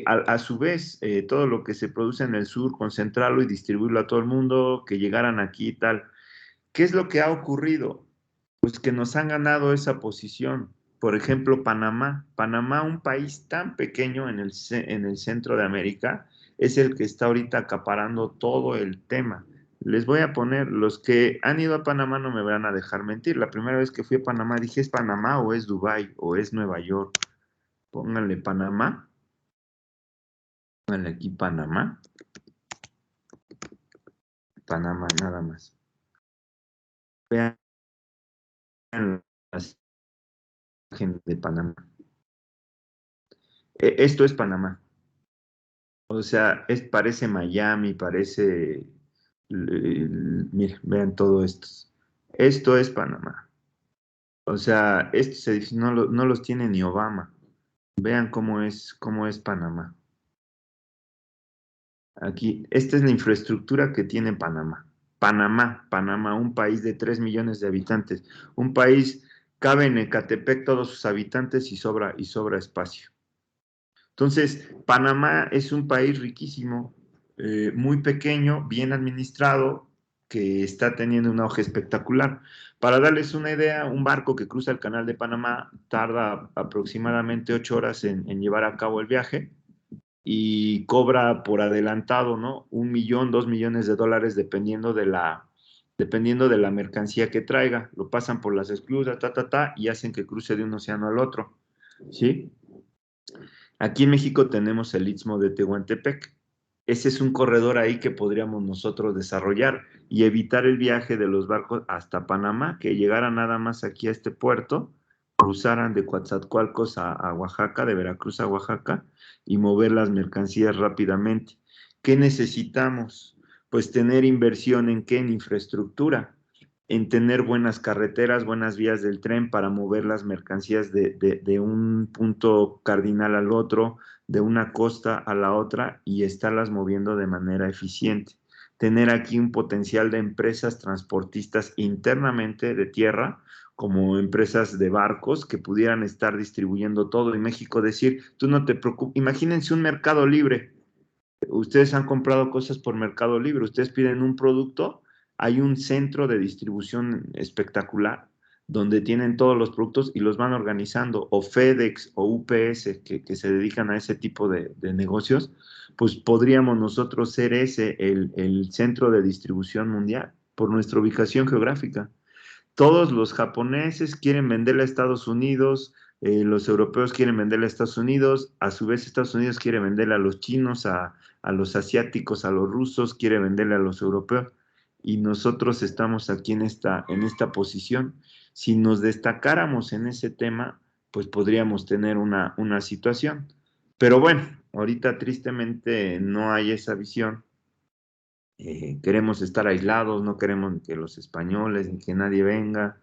A su vez, todo lo que se produce en el sur, concentrarlo y distribuirlo a todo el mundo, que llegaran aquí y tal. ¿Qué es lo que ha ocurrido? Pues que nos han ganado esa posición. Por ejemplo, Panamá. Panamá, un país tan pequeño en el centro de América, es el que está ahorita acaparando todo el tema. Les voy a poner, los que han ido a Panamá no me van a dejar mentir. La primera vez que fui a Panamá dije, ¿es Panamá o es Dubái o es Nueva York? Pónganle Panamá. Pónganle aquí Panamá. Panamá, nada más. Vean las imágenes de Panamá. Esto es Panamá. O sea, parece Miami, parece... Miren, vean todo esto. Esto es Panamá. O sea, estos edificios no los tiene ni Obama. Vean cómo es Panamá. Aquí, esta es la infraestructura que tiene Panamá. Panamá, un país de 3 millones de habitantes. Un país, cabe en Ecatepec todos sus habitantes y sobra espacio. Entonces, Panamá es un país riquísimo, muy pequeño, bien administrado, que está teniendo un auge espectacular. Para darles una idea, un barco que cruza el canal de Panamá tarda aproximadamente 8 horas en llevar a cabo el viaje y cobra por adelantado, ¿no? 1 millón, 2 millones de dólares dependiendo de la mercancía que traiga. Lo pasan por las esclusas, y hacen que cruce de un océano al otro, ¿sí? Aquí en México tenemos el Istmo de Tehuantepec. Ese es un corredor ahí que podríamos nosotros desarrollar y evitar el viaje de los barcos hasta Panamá, que llegaran nada más aquí a este puerto, cruzaran de Coatzacoalcos a Oaxaca, de Veracruz a Oaxaca, y mover las mercancías rápidamente. ¿Qué necesitamos? Pues tener inversión en qué, en infraestructura, en tener buenas carreteras, buenas vías del tren para mover las mercancías de un punto cardinal al otro, de una costa a la otra y estarlas moviendo de manera eficiente. Tener aquí un potencial de empresas transportistas internamente de tierra, como empresas de barcos que pudieran estar distribuyendo todo y México decir, tú no te preocupes, imagínense un mercado libre. Ustedes han comprado cosas por Mercado Libre, ustedes piden un producto, hay un centro de distribución espectacular donde tienen todos los productos y los van organizando, o FedEx o UPS que se dedican a ese tipo de negocios, pues podríamos nosotros ser el centro de distribución mundial por nuestra ubicación geográfica. Todos los japoneses quieren venderle a Estados Unidos, los europeos quieren venderle a Estados Unidos, a su vez Estados Unidos quiere venderle a los chinos, a los asiáticos, a los rusos, quiere venderle a los europeos, y nosotros estamos aquí en esta posición. Si nos destacáramos en ese tema, pues podríamos tener una situación. Pero bueno, ahorita tristemente no hay esa visión. Queremos estar aislados, no queremos que los españoles, ni que nadie venga,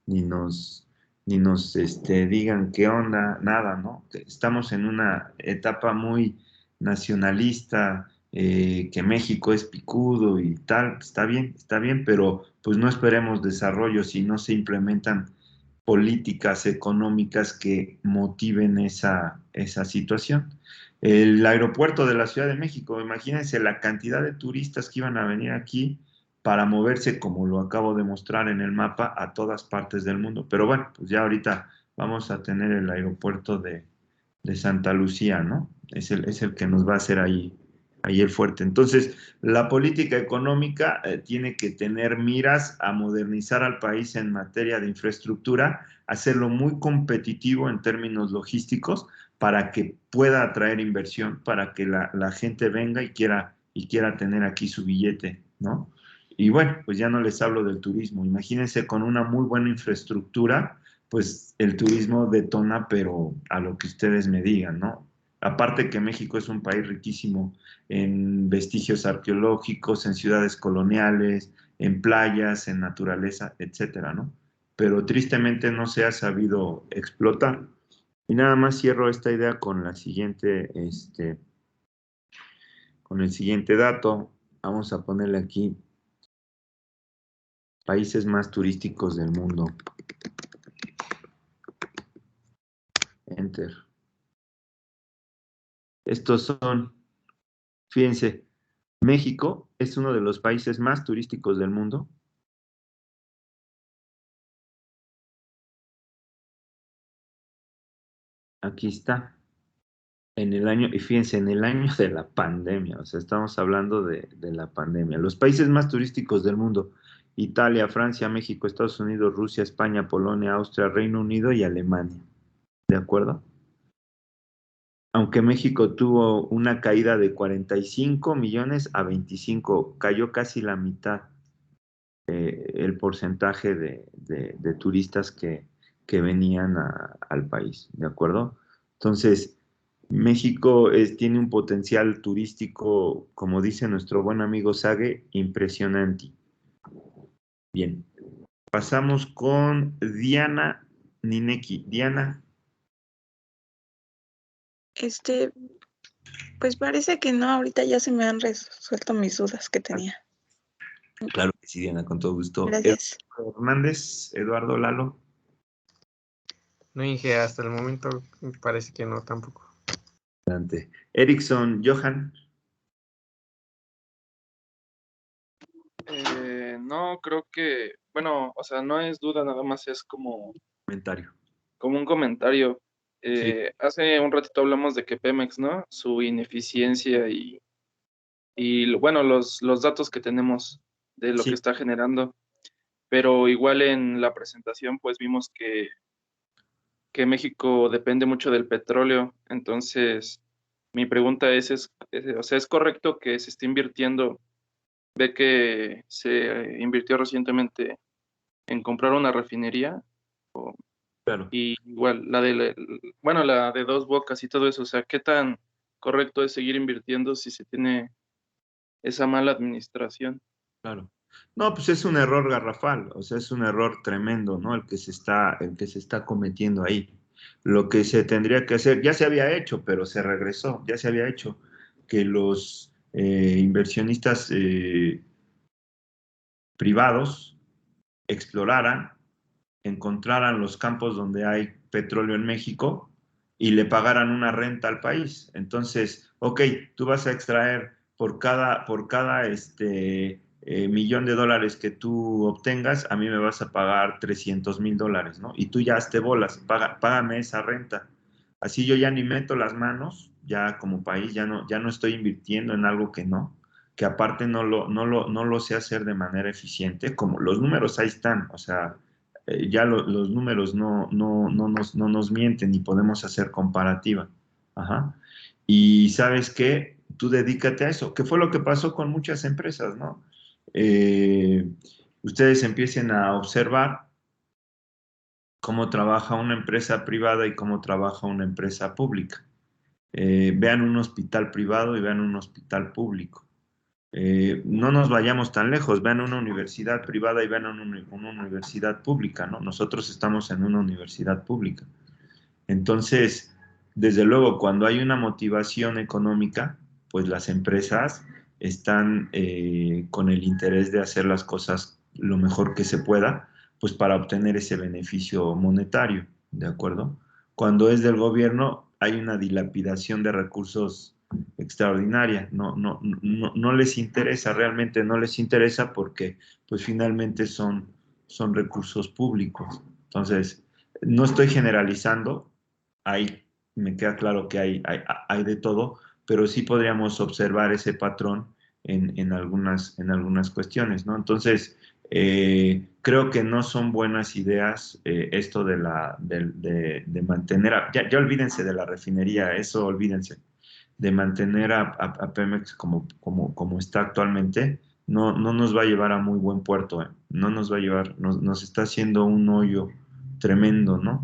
ni nos digan qué onda, nada, ¿no? Estamos en una etapa muy nacionalista, que México es picudo y tal, está bien, pero pues no esperemos desarrollo si no se implementan políticas económicas que motiven esa situación. El aeropuerto de la Ciudad de México, imagínense la cantidad de turistas que iban a venir aquí para moverse, como lo acabo de mostrar en el mapa, a todas partes del mundo. Pero bueno, pues ya ahorita vamos a tener el aeropuerto de Santa Lucía, ¿no? Es el que nos va a hacer ahí el fuerte. Entonces, la política económica tiene que tener miras a modernizar al país en materia de infraestructura, hacerlo muy competitivo en términos logísticos para que pueda atraer inversión, para que la gente venga y quiera tener aquí su billete, ¿no? Y bueno, pues ya no les hablo del turismo. Imagínense con una muy buena infraestructura, pues el turismo detona, pero a lo que ustedes me digan, ¿no? Aparte que México es un país riquísimo en vestigios arqueológicos, en ciudades coloniales, en playas, en naturaleza, etcétera, ¿no? Pero tristemente no se ha sabido explotar. Y nada más cierro esta idea con la siguiente, con el siguiente dato. Vamos a ponerle aquí países más turísticos del mundo. Enter. Estos son, fíjense, México es uno de los países más turísticos del mundo. Aquí está. En el año, y fíjense, en el año de la pandemia, o sea, estamos hablando de la pandemia. Los países más turísticos del mundo: Italia, Francia, México, Estados Unidos, Rusia, España, Polonia, Austria, Reino Unido y Alemania. ¿De acuerdo? Aunque México tuvo una caída de 45 millones a 25, cayó casi la mitad el porcentaje de turistas que venían al país, ¿de acuerdo? Entonces, México tiene un potencial turístico, como dice nuestro buen amigo Sage, impresionante. Bien, pasamos con Diana Nineki. Diana. Pues parece que no, ahorita ya se me han resuelto mis dudas que tenía. Claro que sí, Diana, con todo gusto. Gracias. Eduardo Hernández, Eduardo Lalo. No, Inge, hasta el momento me parece que no tampoco. Adelante. Erickson, Johan. No, creo que, bueno, o sea, no es duda, nada más es como Comentario. un comentario. Sí. Hace un ratito hablamos de que Pemex, ¿no? Su ineficiencia y bueno, los datos que tenemos de lo Sí. que está generando. Pero igual en la presentación, pues vimos que México depende mucho del petróleo. Entonces, mi pregunta o sea, ¿es correcto que se esté invirtiendo? Ve que se invirtió recientemente en comprar una refinería. Claro. Y igual, bueno, la de Dos Bocas y todo eso, o sea, ¿qué tan correcto es seguir invirtiendo si se tiene esa mala administración? Claro. No, pues es un error garrafal, o sea, es un error tremendo, ¿no? El que se está cometiendo ahí. Lo que se tendría que hacer, ya se había hecho, pero se regresó, ya se había hecho, que los inversionistas privados exploraran, encontraran los campos donde hay petróleo en México y le pagaran una renta al país. Entonces, ok, tú vas a extraer por cada millón de dólares que tú obtengas, a mí me vas a pagar $300,000, ¿no? Y tú ya te bolas, págame esa renta. Así yo ya ni meto las manos, ya como país, ya no estoy invirtiendo en algo que aparte no lo sé hacer de manera eficiente, como los números ahí están, o sea, ya los números no nos mienten y podemos hacer comparativa. Ajá. Y ¿sabes qué? Tú dedícate a eso, que fue lo que pasó con muchas empresas, ¿no? Ustedes empiecen a observar cómo trabaja una empresa privada y cómo trabaja una empresa pública. Vean un hospital privado y vean un hospital público. No nos vayamos tan lejos, vean una universidad privada y vean una universidad pública, ¿no? Nosotros estamos en una universidad pública. Entonces, desde luego, cuando hay una motivación económica, pues las empresas están con el interés de hacer las cosas lo mejor que se pueda, pues para obtener ese beneficio monetario, ¿de acuerdo? Cuando es del gobierno, hay una dilapidación de recursos extraordinaria. No les interesa, realmente no les interesa porque pues finalmente son recursos públicos. Entonces, no estoy generalizando, me queda claro que hay de todo, pero sí podríamos observar ese patrón en algunas cuestiones, ¿no? Entonces, creo que no son buenas ideas esto de mantener, ya olvídense de la refinería, eso olvídense, de mantener a Pemex como está actualmente, no nos va a llevar a muy buen puerto, no nos va a llevar, nos está haciendo un hoyo tremendo, ¿no?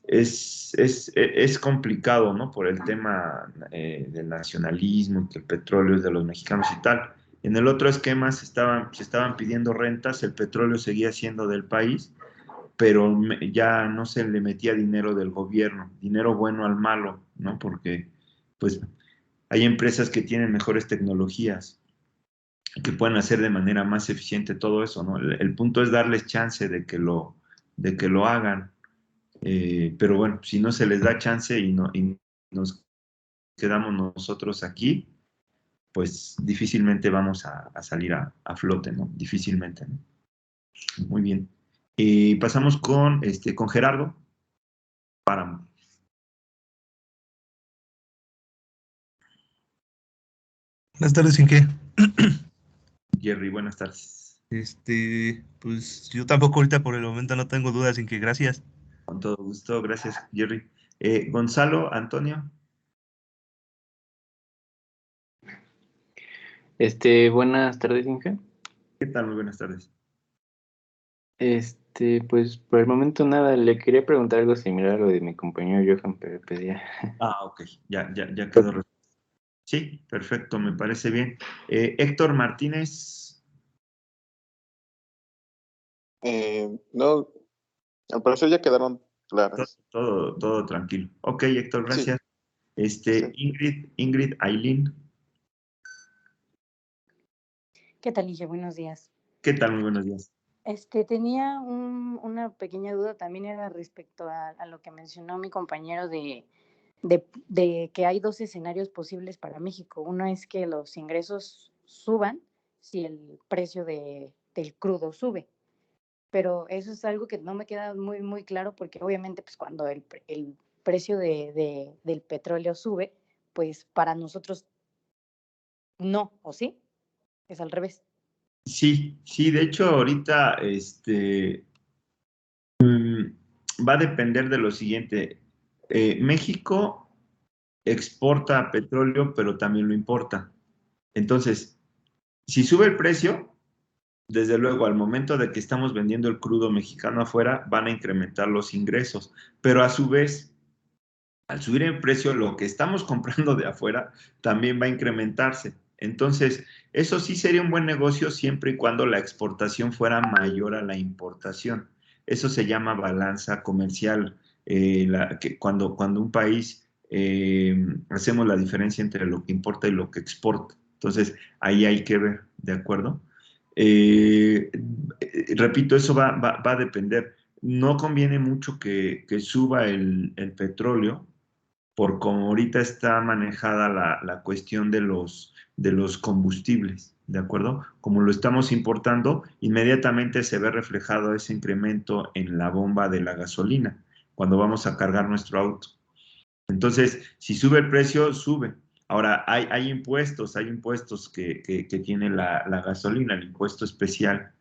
Es complicado, ¿no? Por el tema del nacionalismo y que el petróleo es de los mexicanos y tal. En el otro esquema se estaban pidiendo rentas, el petróleo seguía siendo del país, pero ya no se le metía dinero del gobierno, dinero bueno al malo, ¿no? Porque, pues, hay empresas que tienen mejores tecnologías, que pueden hacer de manera más eficiente todo eso, ¿no? El punto es darles chance de que lo hagan. Pero bueno, si no se les da chance y nos quedamos nosotros aquí, pues difícilmente vamos a salir a flote, ¿no? Difícilmente, ¿no? Muy bien. Pasamos con Gerardo Páramo. Buenas tardes, Inge. Jerry, buenas tardes. Pues yo tampoco ahorita por el momento no tengo dudas, Inge, gracias. Con todo gusto, gracias, Jerry. Gonzalo, Antonio. Buenas tardes, Inge. ¿Qué tal? Muy buenas tardes. Pues por el momento nada, le quería preguntar algo similar a lo de mi compañero Johan, pero pues ya. Ok, ya quedó. Sí, perfecto, me parece bien. Héctor Martínez. No, al parecer ya quedaron claras. Todo tranquilo. Ok, Héctor, gracias. Sí. Ingrid Ailín. ¿Qué tal, Inge? Buenos días. ¿Qué tal? Muy buenos días. Tenía una pequeña duda, también era respecto a lo que mencionó mi compañero de que hay dos escenarios posibles para México. Uno es que los ingresos suban si el precio del crudo sube. Pero eso es algo que no me queda muy, muy claro porque obviamente pues cuando el precio del petróleo sube, pues para nosotros no, ¿o sí? Es al revés. Sí, de hecho ahorita va a depender de lo siguiente. México exporta petróleo, pero también lo importa. Entonces, si sube el precio, desde luego, al momento de que estamos vendiendo el crudo mexicano afuera, van a incrementar los ingresos. Pero a su vez, al subir el precio, lo que estamos comprando de afuera también va a incrementarse. Entonces, eso sí sería un buen negocio siempre y cuando la exportación fuera mayor a la importación. Eso se llama balanza comercial. Cuando un país hacemos la diferencia entre lo que importa y lo que exporta. Entonces, ahí hay que ver, ¿de acuerdo? Repito, eso va a depender. No conviene mucho que suba el petróleo, por como ahorita está manejada la cuestión de los combustibles, ¿de acuerdo? Como lo estamos importando, inmediatamente se ve reflejado ese incremento en la bomba de la gasolina, cuando vamos a cargar nuestro auto. Entonces, si sube el precio, sube. Ahora, hay impuestos que tiene la gasolina, el impuesto especial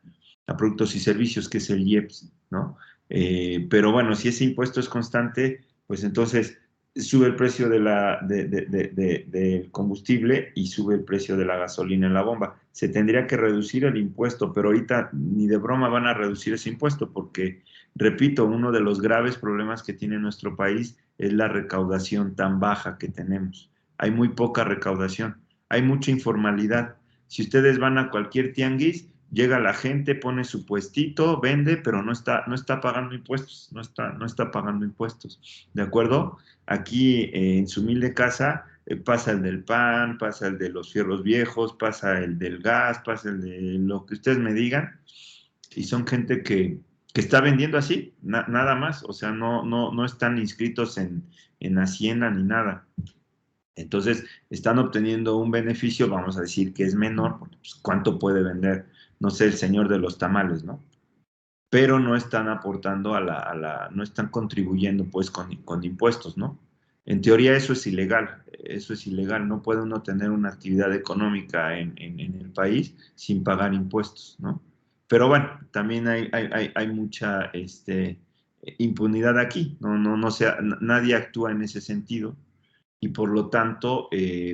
a productos y servicios, que es el IEPS, ¿no? Pero bueno, si ese impuesto es constante, pues entonces sube el precio del combustible y sube el precio de la gasolina en la bomba. Se tendría que reducir el impuesto, pero ahorita ni de broma van a reducir ese impuesto porque, repito, uno de los graves problemas que tiene nuestro país es la recaudación tan baja que tenemos. Hay muy poca recaudación, hay mucha informalidad. Si ustedes van a cualquier tianguis, Llega la gente, pone su puestito, vende, pero no está pagando impuestos, no está pagando impuestos, ¿de acuerdo? Aquí en su humilde casa pasa el del pan, pasa el de los fierros viejos, pasa el del gas, pasa el de lo que ustedes me digan, y son gente que está vendiendo así, nada más, o sea, no están inscritos en Hacienda ni nada. Entonces, están obteniendo un beneficio, vamos a decir que es menor, porque pues, ¿cuánto puede vender? No sé, el señor de los tamales, ¿no? Pero no están aportando no están contribuyendo pues con impuestos, ¿no? En teoría eso es ilegal, no puede uno tener una actividad económica en el país sin pagar impuestos, ¿no? Pero bueno, también hay mucha impunidad aquí, nadie actúa en ese sentido y por lo tanto,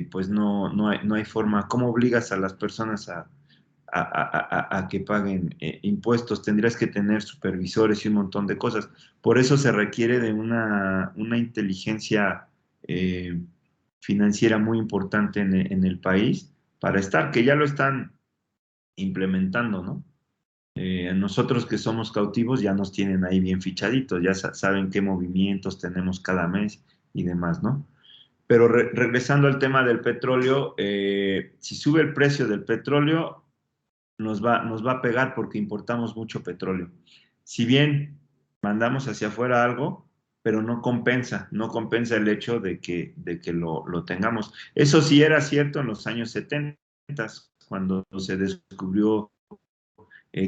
pues no hay forma. ¿Cómo obligas a las personas a que paguen impuestos? Tendrías que tener supervisores y un montón de cosas. Por eso se requiere de una inteligencia financiera muy importante en el país para estar, que ya lo están implementando, ¿no? Nosotros que somos cautivos ya nos tienen ahí bien fichaditos, ya saben qué movimientos tenemos cada mes y demás, ¿no? Pero regresando al tema del petróleo, si sube el precio del petróleo, nos va a pegar porque importamos mucho petróleo. Si bien mandamos hacia afuera algo, pero no compensa el hecho de que lo tengamos. Eso sí era cierto en los años 70, cuando se descubrió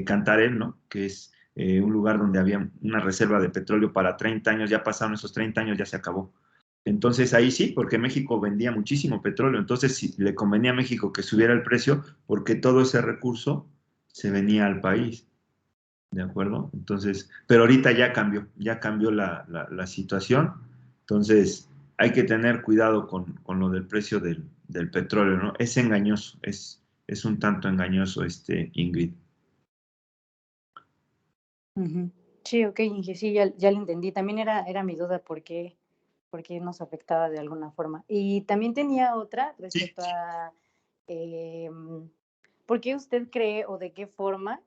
Cantarell, ¿no? Que es un lugar donde había una reserva de petróleo para 30 años, ya pasaron esos 30 años, ya se acabó. Entonces ahí sí, porque México vendía muchísimo petróleo, entonces sí, le convenía a México que subiera el precio porque todo ese recurso se venía al país, ¿de acuerdo? Entonces, pero ahorita ya cambió la situación, entonces hay que tener cuidado con lo del precio del petróleo, ¿no? Es engañoso, es un tanto engañoso, Ingrid. Ujú. Sí, ok, Inge, sí, ya lo entendí. También era mi duda porque nos afectaba de alguna forma. Y también tenía otra respecto a ¿por qué usted cree o de qué forma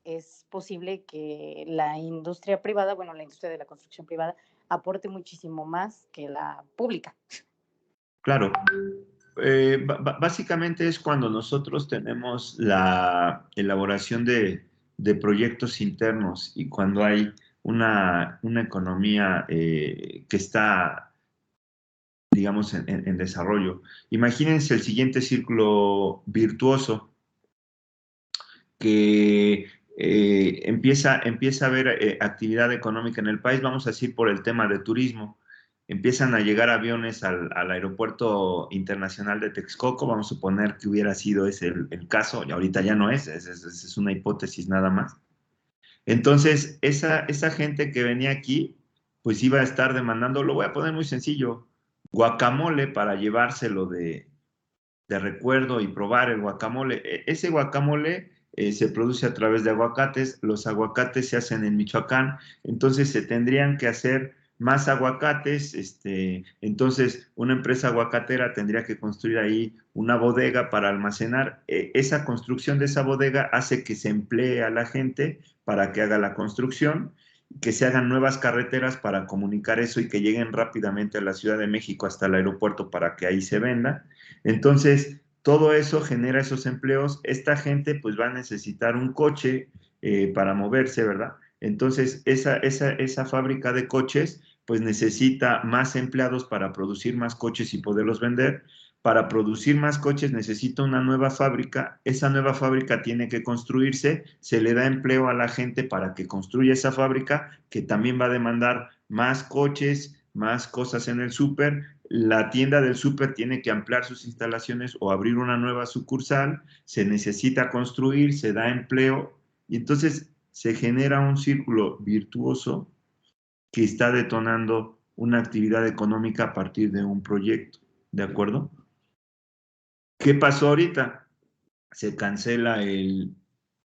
es posible que la industria privada, bueno, la industria de la construcción privada, aporte muchísimo más que la pública? Claro. Básicamente es cuando nosotros tenemos la elaboración de proyectos internos y cuando hay una economía que está, digamos, en desarrollo. Imagínense el siguiente círculo virtuoso que empieza a haber actividad económica en el país, vamos a decir por el tema de turismo. Empiezan a llegar aviones al aeropuerto internacional de Texcoco, vamos a suponer que hubiera sido ese el caso, y ahorita ya no es una hipótesis nada más. Entonces, esa gente que venía aquí, pues iba a estar demandando, lo voy a poner muy sencillo, guacamole para llevárselo de recuerdo y probar el guacamole. Ese guacamole se produce a través de aguacates, los aguacates se hacen en Michoacán, entonces se tendrían que hacer más aguacates, entonces una empresa aguacatera tendría que construir ahí una bodega para almacenar. Esa construcción de esa bodega hace que se emplee a la gente para que haga la construcción, que se hagan nuevas carreteras para comunicar eso y que lleguen rápidamente a la Ciudad de México hasta el aeropuerto para que ahí se venda. Entonces, todo eso genera esos empleos. Esta gente pues va a necesitar un coche para moverse, ¿verdad? Entonces, esa fábrica de coches pues necesita más empleados para producir más coches y poderlos vender. Para producir más coches necesita una nueva fábrica. Esa nueva fábrica tiene que construirse. Se le da empleo a la gente para que construya esa fábrica, que también va a demandar más coches, más cosas en el súper. La tienda del súper tiene que ampliar sus instalaciones o abrir una nueva sucursal. Se necesita construir, se da empleo y entonces se genera un círculo virtuoso que está detonando una actividad económica a partir de un proyecto, ¿de acuerdo? ¿Qué pasó ahorita? Se cancela el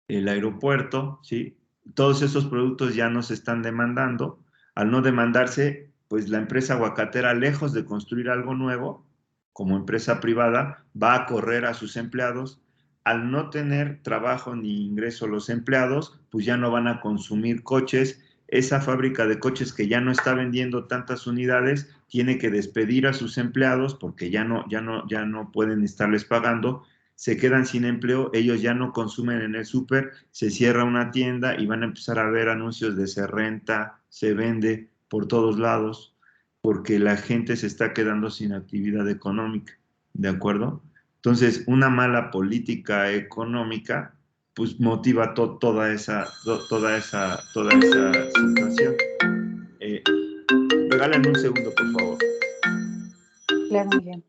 aeropuerto, ¿sí? Todos esos productos ya no se están demandando. Al no demandarse, pues la empresa aguacatera, lejos de construir algo nuevo, como empresa privada, va a correr a sus empleados, al no tener trabajo ni ingreso los empleados, pues ya no van a consumir coches. Esa fábrica de coches que ya no está vendiendo tantas unidades tiene que despedir a sus empleados porque ya no pueden estarles pagando, se quedan sin empleo, ellos ya no consumen en el súper, se cierra una tienda y van a empezar a ver anuncios de se renta, se vende por todos lados, porque la gente se está quedando sin actividad económica, ¿de acuerdo? Entonces, una mala política económica, pues motiva toda esa situación. Regálenme un segundo, por favor. Claro, Miguel.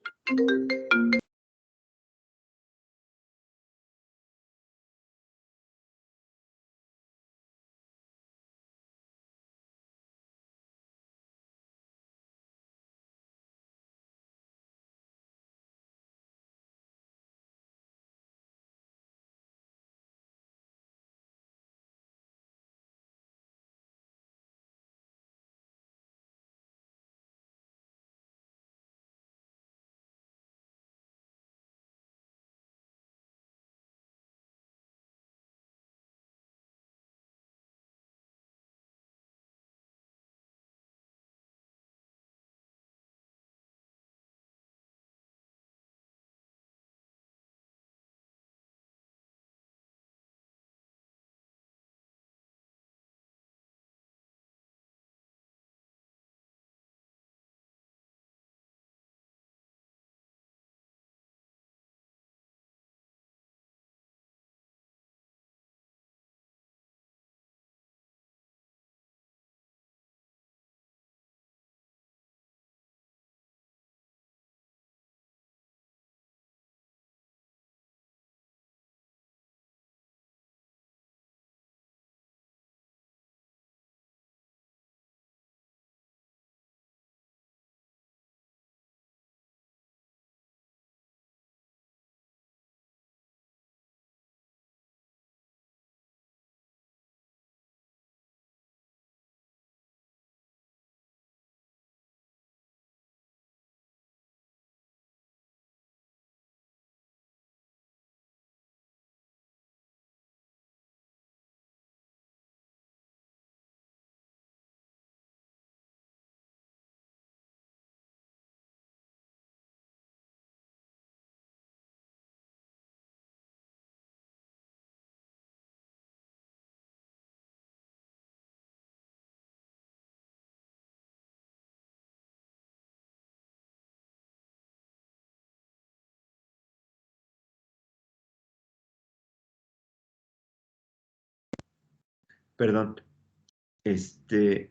Perdón.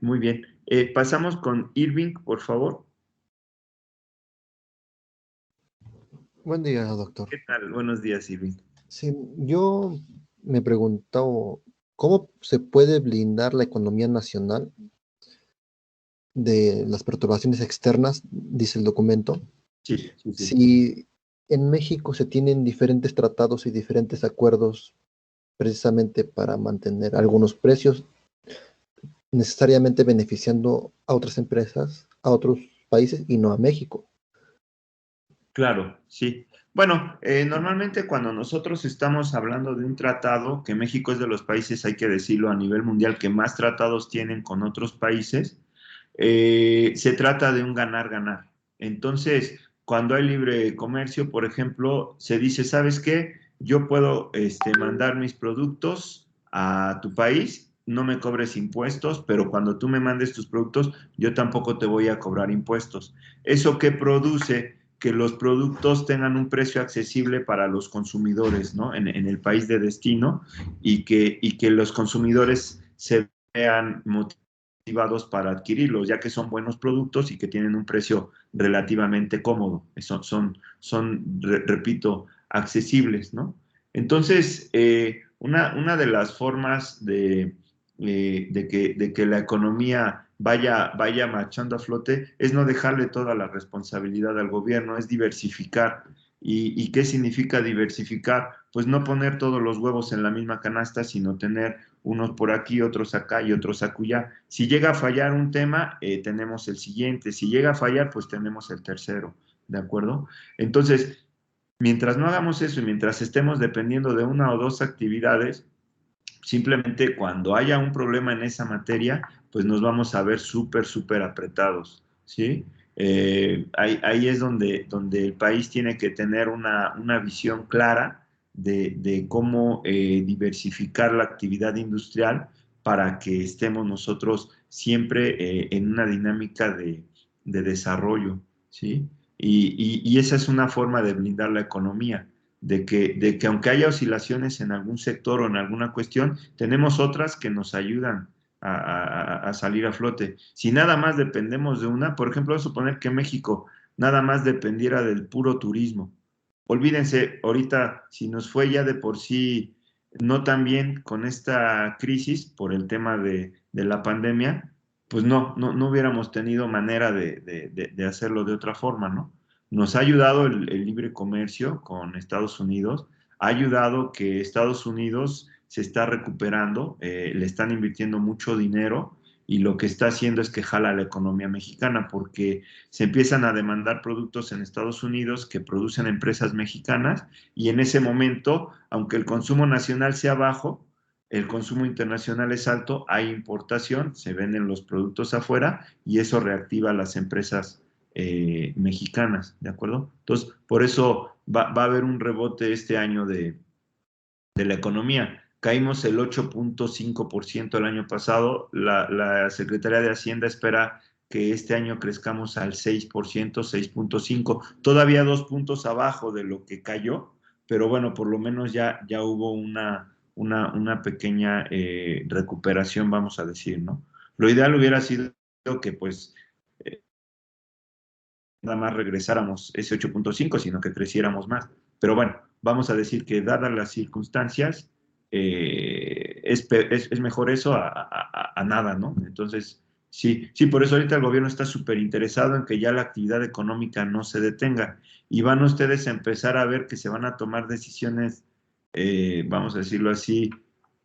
Muy bien. Pasamos con Irving, por favor. Buen día, doctor. ¿Qué tal? Buenos días, Irving. Sí, yo me preguntaba, ¿cómo se puede blindar la economía nacional de las perturbaciones externas, dice el documento? Sí. Si en México se tienen diferentes tratados y diferentes acuerdos precisamente para mantener algunos precios, necesariamente beneficiando a otras empresas, a otros países y no a México. Claro, sí. Bueno, normalmente cuando nosotros estamos hablando de un tratado, que México es de los países, hay que decirlo, a nivel mundial que más tratados tienen con otros países, se trata de un ganar-ganar. Entonces, cuando hay libre comercio, por ejemplo, se dice, ¿sabes qué? Yo puedo mandar mis productos a tu país, no me cobres impuestos, pero cuando tú me mandes tus productos, yo tampoco te voy a cobrar impuestos. ¿Eso qué produce? Que los productos tengan un precio accesible para los consumidores, ¿no? En el país de destino y que los consumidores se vean motivados para adquirirlos, ya que son buenos productos y que tienen un precio relativamente cómodo. Repito, accesibles, ¿no? Entonces, una de las formas de que la economía vaya marchando a flote es no dejarle toda la responsabilidad al gobierno, es diversificar. ¿Y qué significa diversificar? Pues no poner todos los huevos en la misma canasta, sino tener unos por aquí, otros acá y otros acullá. Si llega a fallar un tema, tenemos el siguiente. Si llega a fallar, pues tenemos el tercero, ¿de acuerdo? Entonces, Mientras no hagamos eso y mientras estemos dependiendo de una o dos actividades, simplemente cuando haya un problema en esa materia, pues nos vamos a ver súper apretados, ¿sí? Ahí es donde el país tiene que tener una visión clara de cómo diversificar la actividad industrial para que estemos nosotros siempre en una dinámica de desarrollo, ¿sí? Y esa es una forma de blindar la economía, de que aunque haya oscilaciones en algún sector o en alguna cuestión, tenemos otras que nos ayudan a salir a flote. Si nada más dependemos de una, por ejemplo, vamos a suponer que México nada más dependiera del puro turismo. Olvídense, ahorita, si nos fue ya de por sí no tan bien con esta crisis por el tema de la pandemia, pues no hubiéramos tenido manera de hacerlo de otra forma, ¿no? Nos ha ayudado el libre comercio con Estados Unidos, ha ayudado que Estados Unidos se está recuperando, le están invirtiendo mucho dinero y lo que está haciendo es que jala la economía mexicana porque se empiezan a demandar productos en Estados Unidos que producen empresas mexicanas y en ese momento, aunque el consumo nacional sea bajo, el consumo internacional es alto, hay importación, se venden los productos afuera y eso reactiva las empresas mexicanas, ¿de acuerdo? Entonces, por eso va a haber un rebote este año de la economía. Caímos el 8.5% el año pasado, la Secretaría de Hacienda espera que este año crezcamos al 6%, 6.5%, todavía 2 puntos abajo de lo que cayó, pero bueno, por lo menos ya hubo una pequeña recuperación, vamos a decir, ¿no? Lo ideal hubiera sido que pues nada más regresáramos ese 8.5, sino que creciéramos más. Pero bueno, vamos a decir que dadas las circunstancias, es mejor eso a nada, ¿no? Entonces, sí, por eso ahorita el gobierno está súper interesado en que ya la actividad económica no se detenga. Y van ustedes a empezar a ver que se van a tomar decisiones, vamos a decirlo así,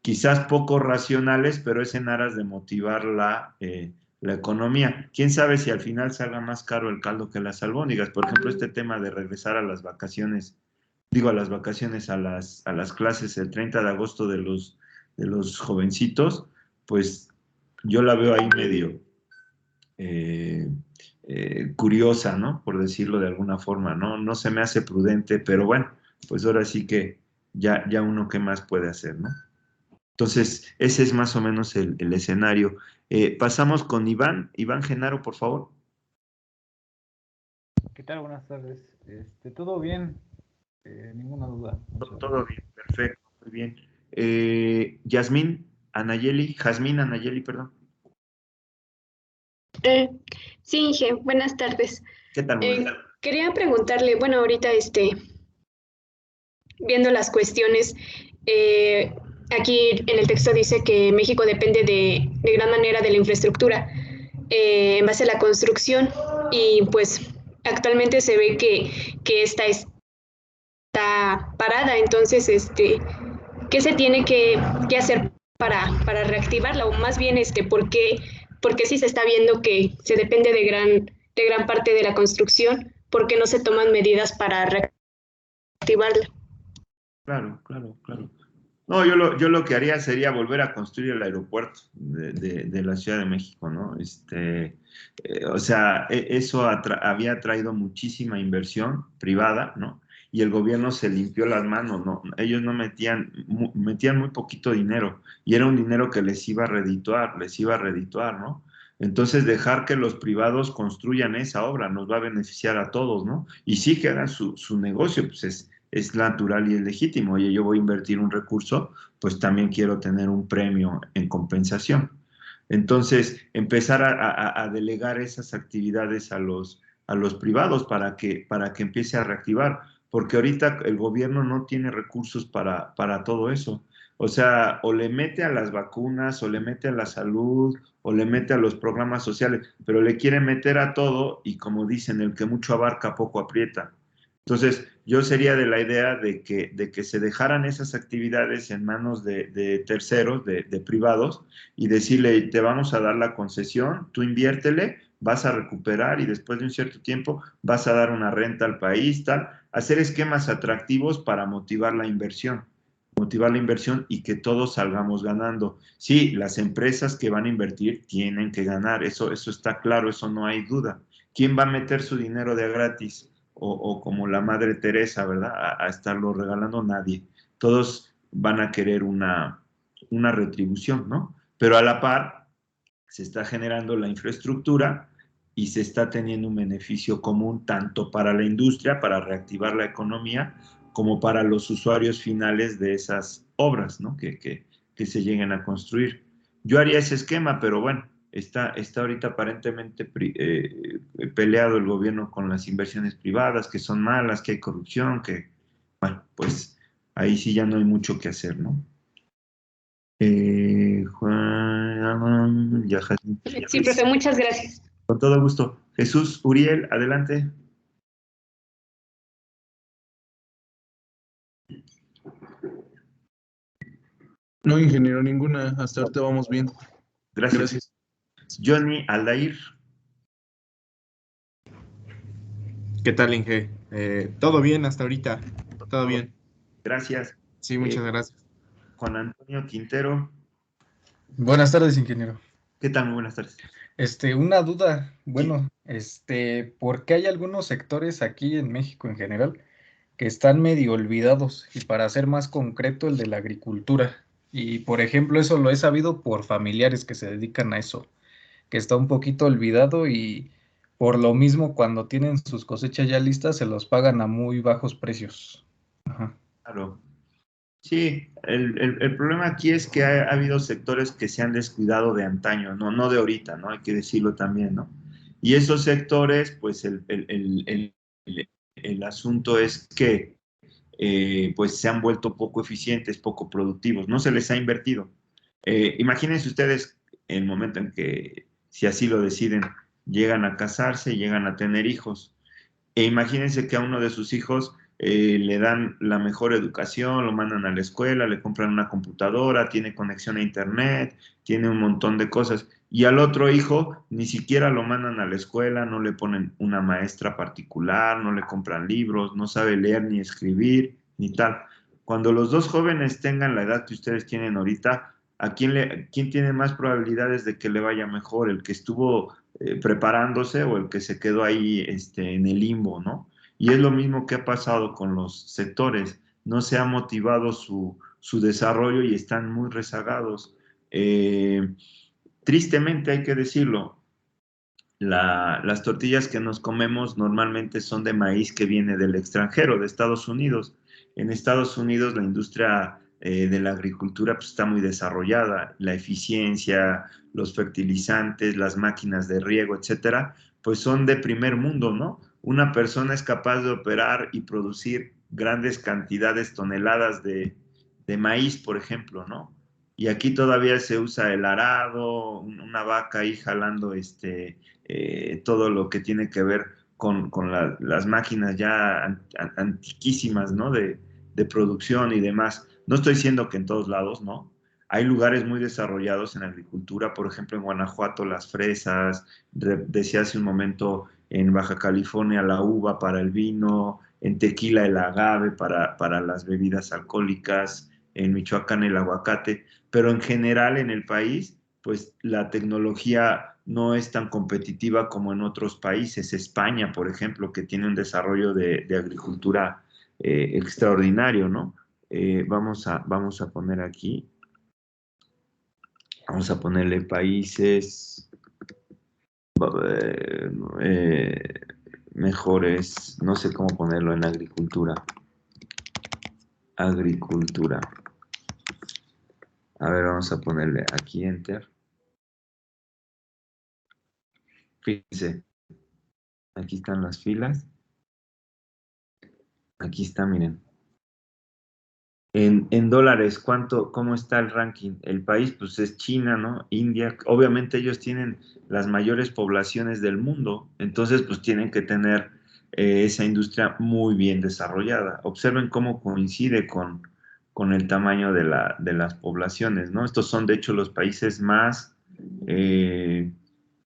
quizás poco racionales, pero es en aras de motivar la economía. ¿Quién sabe si al final salga más caro el caldo que las albóndigas? Por ejemplo, este tema de regresar a las vacaciones, a las clases el 30 de agosto de los jovencitos, pues yo la veo ahí medio curiosa, ¿no? Por decirlo de alguna forma, ¿no? No se me hace prudente, pero bueno, pues ahora sí que ya uno qué más puede hacer, ¿no? Entonces, ese es más o menos el escenario. Pasamos con Iván Genaro, por favor. ¿Qué tal? Buenas tardes. Todo bien, ninguna duda. Todo bien, perfecto, muy bien. Jazmín Anayeli, perdón. Sí, Inge, buenas tardes. ¿Qué tal? Quería preguntarle, bueno, ahorita viendo las cuestiones, aquí en el texto dice que México depende de gran manera de la infraestructura en base a la construcción y pues actualmente se ve que esta está parada, entonces ¿qué se tiene que hacer para reactivarla? O más bien ¿por qué si se está viendo que se depende de gran parte de la construcción, por qué no se toman medidas para reactivarla? Claro. No, yo lo que haría sería volver a construir el aeropuerto de la Ciudad de México, ¿no? O sea, eso había traído muchísima inversión privada, ¿no? Y el gobierno se limpió las manos, ¿no? Ellos no metían muy poquito dinero, y era un dinero que les iba a redituar, ¿no? Entonces, dejar que los privados construyan esa obra nos va a beneficiar a todos, ¿no? Y sí que hagan su negocio, pues es natural y es legítimo. Oye, yo voy a invertir un recurso, pues también quiero tener un premio en compensación. Entonces, empezar a delegar esas actividades a los privados para que empiece a reactivar, porque ahorita el gobierno no tiene recursos para todo eso. O sea, o le mete a las vacunas, o le mete a la salud, o le mete a los programas sociales, pero le quiere meter a todo y, como dicen, el que mucho abarca poco aprieta. Entonces, yo sería de la idea de que se dejaran esas actividades en manos de terceros, de privados, y decirle, te vamos a dar la concesión, tú inviértele, vas a recuperar y después de un cierto tiempo vas a dar una renta al país, tal. Hacer esquemas atractivos para motivar la inversión y que todos salgamos ganando. Sí, las empresas que van a invertir tienen que ganar, eso está claro, eso no hay duda. ¿Quién va a meter su dinero de gratis? O como la Madre Teresa, ¿verdad? A estarlo regalando, nadie. Todos van a querer una retribución, ¿no? Pero a la par se está generando la infraestructura y se está teniendo un beneficio común tanto para la industria, para reactivar la economía, como para los usuarios finales de esas obras, ¿no? Que se lleguen a construir. Yo haría ese esquema, pero bueno, está ahorita aparentemente peleado el gobierno con las inversiones privadas, que son malas, que hay corrupción, que, bueno, pues ahí sí ya no hay mucho que hacer, ¿no? Juan, ya, Sí, profe, muchas gracias. con todo gusto. Jesús Uriel, adelante. No, ingeniero, ninguna. Hasta ahorita vamos bien. Gracias. Johnny Aldair. ¿Qué tal, Inge? Todo bien hasta ahorita. Todo bien. Gracias. Sí, muchas gracias. Juan Antonio Quintero. Buenas tardes, ingeniero. ¿Qué tal? Muy buenas tardes. Una duda. Bueno, ¿por qué hay algunos sectores aquí en México en general que están medio olvidados? Y para ser más concreto, el de la agricultura. Y, por ejemplo, eso lo he sabido por familiares que se dedican a eso, que está un poquito olvidado y por lo mismo cuando tienen sus cosechas ya listas se los pagan a muy bajos precios. Ajá. Claro. Sí, el problema aquí es que ha habido sectores que se han descuidado de antaño, no de ahorita, ¿no? Hay que decirlo también, ¿no? Y esos sectores, pues el asunto es que pues se han vuelto poco eficientes, poco productivos, no se les ha invertido. Imagínense ustedes el momento en que, si así lo deciden, llegan a casarse, llegan a tener hijos, e imagínense que a uno de sus hijos le dan la mejor educación, lo mandan a la escuela, le compran una computadora, tiene conexión a internet, tiene un montón de cosas, y al otro hijo ni siquiera lo mandan a la escuela, no le ponen una maestra particular, no le compran libros, no sabe leer ni escribir, ni tal. Cuando los dos jóvenes tengan la edad que ustedes tienen ahorita, ¿quién tiene más probabilidades de que le vaya mejor? ¿El que estuvo preparándose o el que se quedó ahí en el limbo, ¿no? Y es lo mismo que ha pasado con los sectores. No se ha motivado su desarrollo y están muy rezagados. Tristemente hay que decirlo, las tortillas que nos comemos normalmente son de maíz que viene del extranjero, de Estados Unidos. En Estados Unidos la industria de la agricultura pues, está muy desarrollada, la eficiencia, los fertilizantes, las máquinas de riego, etcétera, pues son de primer mundo, ¿no? Una persona es capaz de operar y producir grandes cantidades, toneladas de maíz, por ejemplo, ¿no? Y aquí todavía se usa el arado, una vaca ahí jalando todo lo que tiene que ver con las máquinas ya antiquísimas, ¿no? De producción y demás. No estoy diciendo que en todos lados, ¿no? Hay lugares muy desarrollados en agricultura, por ejemplo, en Guanajuato las fresas, decía hace un momento en Baja California la uva para el vino, en Tequila el agave para las bebidas alcohólicas, en Michoacán el aguacate, pero en general en el país, pues la tecnología no es tan competitiva como en otros países. España, por ejemplo, que tiene un desarrollo de agricultura extraordinario, ¿no? Vamos a poner aquí, vamos a ponerle países mejores, no sé cómo ponerlo en agricultura. Agricultura. A ver, vamos a ponerle aquí Enter. Fíjense, aquí están las filas. Aquí está, miren. En dólares, ¿cómo está el ranking? El país, pues es China, ¿no? India. Obviamente ellos tienen las mayores poblaciones del mundo, entonces pues tienen que tener esa industria muy bien desarrollada. Observen cómo coincide con el tamaño de las poblaciones, ¿no? Estos son, de hecho, los países más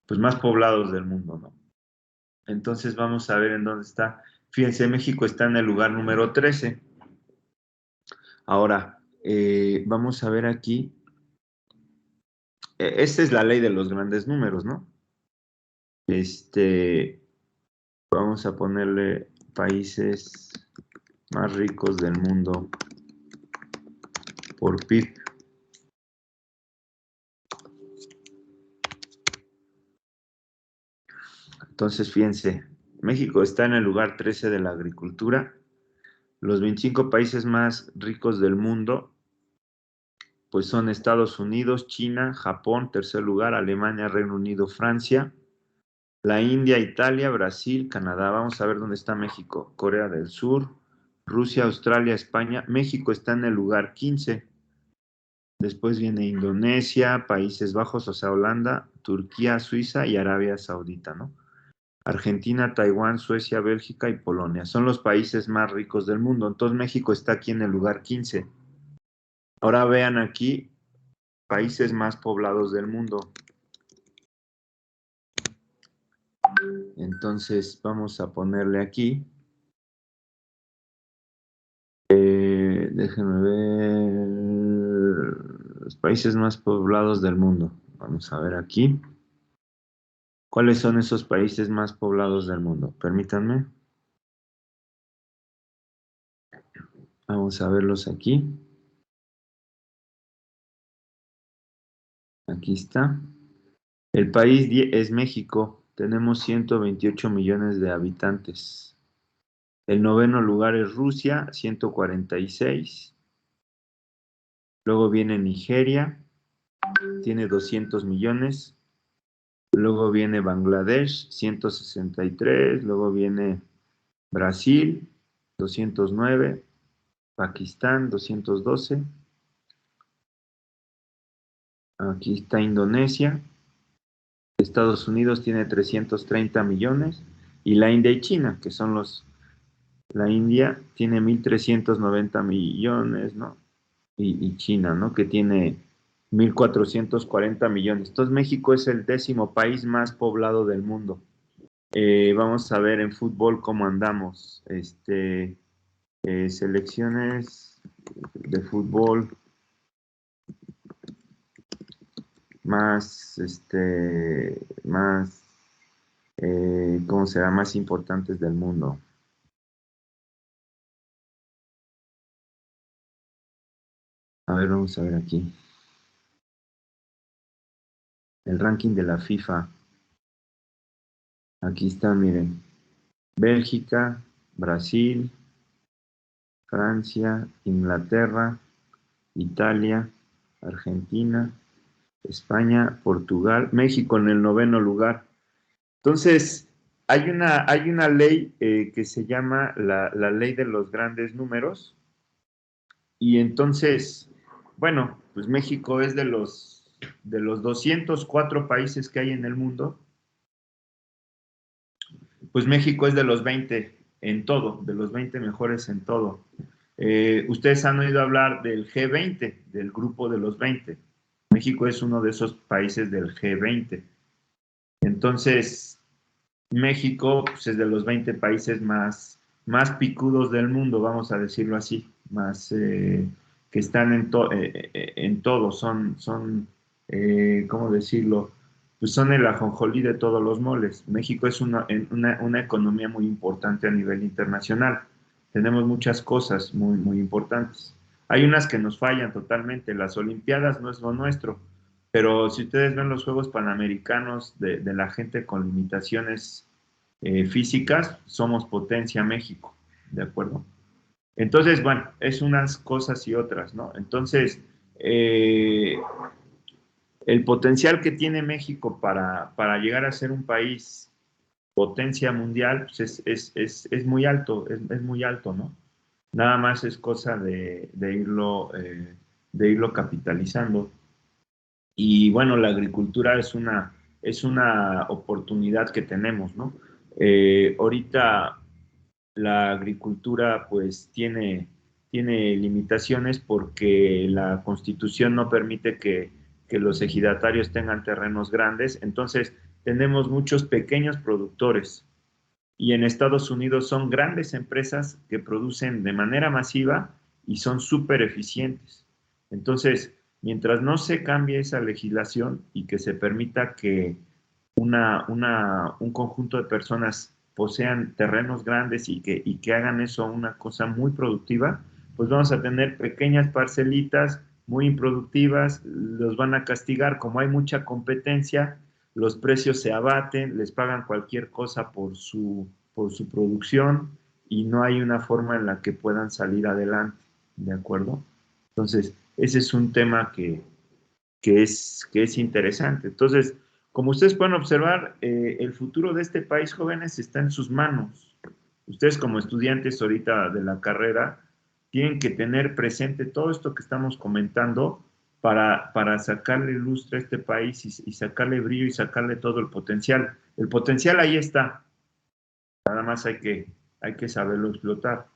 pues más poblados del mundo, ¿no? Entonces vamos a ver en dónde está. Fíjense, México está en el lugar número 13. Ahora, vamos a ver aquí. Esta es la ley de los grandes números, ¿no? Vamos a ponerle países más ricos del mundo por PIB. Entonces, fíjense, México está en el lugar 13 de la agricultura. Los 25 países más ricos del mundo, pues son Estados Unidos, China, Japón, tercer lugar, Alemania, Reino Unido, Francia, la India, Italia, Brasil, Canadá. Vamos a ver dónde está México. Corea del Sur, Rusia, Australia, España. México está en el lugar 15. Después viene Indonesia, Países Bajos, o sea, Holanda, Turquía, Suiza y Arabia Saudita, ¿no? Argentina, Taiwán, Suecia, Bélgica y Polonia. Son los países más ricos del mundo. Entonces México está aquí en el lugar 15. Ahora vean aquí, países más poblados del mundo. Entonces vamos a ponerle aquí. Déjenme ver. Los países más poblados del mundo. Vamos a ver aquí. ¿Cuáles son esos países más poblados del mundo? Permítanme. Vamos a verlos aquí. Aquí está. El país es México. Tenemos 128 millones de habitantes. El noveno lugar es Rusia, 146. Luego viene Nigeria, tiene 200 millones. Luego viene Bangladesh, 163. Luego viene Brasil, 209. Pakistán, 212. Aquí está Indonesia. Estados Unidos tiene 330 millones. Y la India y China, que son los... La India tiene 1.390 millones, ¿no? Y China, ¿no? Que tiene 1.440 millones. Entonces México es el 10º país más poblado del mundo. Vamos a ver en fútbol cómo andamos. Selecciones de fútbol más, ¿cómo será? Más importantes del mundo. A ver, vamos a ver aquí. El ranking de la FIFA. Aquí está, miren. Bélgica, Brasil, Francia, Inglaterra, Italia, Argentina, España, Portugal, México en el 9º lugar. Entonces, hay una ley que se llama la ley de los grandes números. Y entonces, bueno, pues México es de los 204 países que hay en el mundo. Pues México es de los 20 en todo, de los 20 mejores en todo. Ustedes han oído hablar del G20, del grupo de los 20. México es uno de esos países del G20. Entonces, México pues, es de los 20 países más picudos del mundo, vamos a decirlo así, más que están en todo, son ¿cómo decirlo? Pues son el ajonjolí de todos los moles. México es una economía muy importante a nivel internacional. Tenemos muchas cosas muy, muy importantes. Hay unas que nos fallan totalmente. Las Olimpiadas no es lo nuestro. Pero si ustedes ven los Juegos Panamericanos de la gente con limitaciones físicas, somos potencia México. ¿De acuerdo? Entonces, bueno, es unas cosas y otras, ¿no? Entonces, el potencial que tiene México para llegar a ser un país potencia mundial pues es muy alto, es muy alto, ¿no? Nada más es cosa de irlo capitalizando. Y bueno, la agricultura es una oportunidad que tenemos, ¿no? Ahorita la agricultura pues tiene limitaciones porque la Constitución no permite que los ejidatarios tengan terrenos grandes. Entonces, tenemos muchos pequeños productores. Y en Estados Unidos son grandes empresas que producen de manera masiva y son súper eficientes. Entonces, mientras no se cambie esa legislación y que se permita que un conjunto de personas posean terrenos grandes y que hagan eso una cosa muy productiva, pues vamos a tener pequeñas parcelitas muy improductivas, los van a castigar. Como hay mucha competencia, los precios se abaten, les pagan cualquier cosa por su producción y no hay una forma en la que puedan salir adelante, ¿de acuerdo? Entonces, ese es un tema que es interesante. Entonces, como ustedes pueden observar, el futuro de este país, jóvenes, está en sus manos. Ustedes como estudiantes ahorita de la carrera tienen que tener presente todo esto que estamos comentando para sacarle lustre a este país y sacarle brillo y sacarle todo el potencial. El potencial ahí está. Nada más hay que saberlo explotar.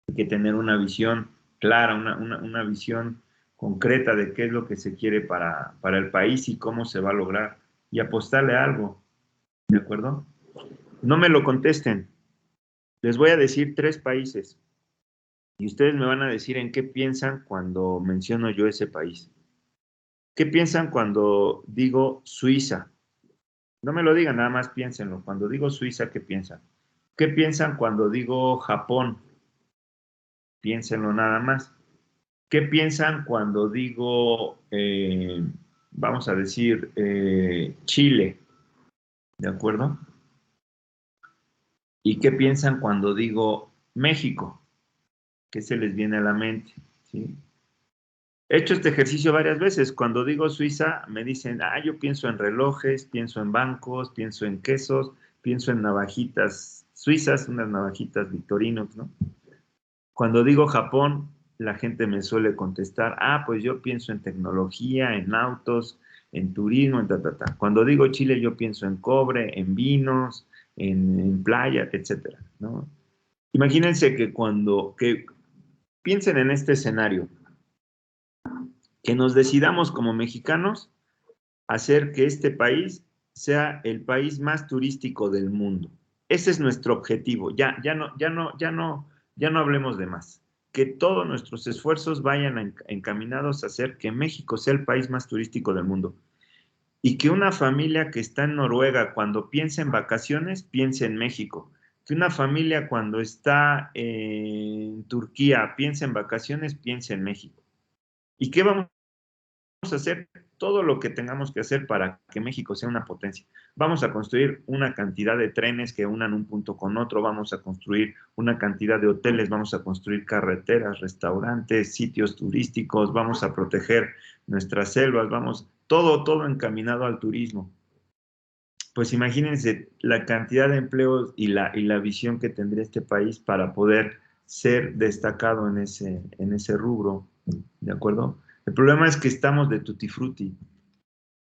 Hay que tener una visión clara, una visión concreta de qué es lo que se quiere para el país y cómo se va a lograr. Y apostarle a algo. ¿De acuerdo? No me lo contesten. Les voy a decir 3 países. Y ustedes me van a decir en qué piensan cuando menciono yo ese país. ¿Qué piensan cuando digo Suiza? No me lo digan, nada más piénsenlo. Cuando digo Suiza, ¿qué piensan? ¿Qué piensan cuando digo Japón? Piénsenlo nada más. ¿Qué piensan cuando digo, vamos a decir, Chile? ¿De acuerdo? ¿Y qué piensan cuando digo México? ¿Qué se les viene a la mente? ¿Sí? He hecho este ejercicio varias veces. Cuando digo Suiza, me dicen, yo pienso en relojes, pienso en bancos, pienso en quesos, pienso en navajitas suizas, unas navajitas Victorinox, ¿no? Cuando digo Japón, la gente me suele contestar, pues yo pienso en tecnología, en autos, en turismo, en . Cuando digo Chile, yo pienso en cobre, en vinos, en playa, etcétera, ¿no? Imagínense que piensen en este escenario, que nos decidamos como mexicanos hacer que este país sea el país más turístico del mundo. Ese es nuestro objetivo. Ya no hablemos de más. Que todos nuestros esfuerzos vayan encaminados a hacer que México sea el país más turístico del mundo. Y que una familia que está en Noruega, cuando piensa en vacaciones, piense en México. Que una familia cuando está en Turquía piensa en vacaciones, piense en México. ¿Y qué vamos a hacer? Todo lo que tengamos que hacer para que México sea una potencia. Vamos a construir una cantidad de trenes que unan un punto con otro, vamos a construir una cantidad de hoteles, vamos a construir carreteras, restaurantes, sitios turísticos, vamos a proteger nuestras selvas, todo encaminado al turismo. Pues imagínense la cantidad de empleos y la visión que tendría este país para poder ser destacado en ese rubro, ¿de acuerdo? El problema es que estamos de tutti frutti.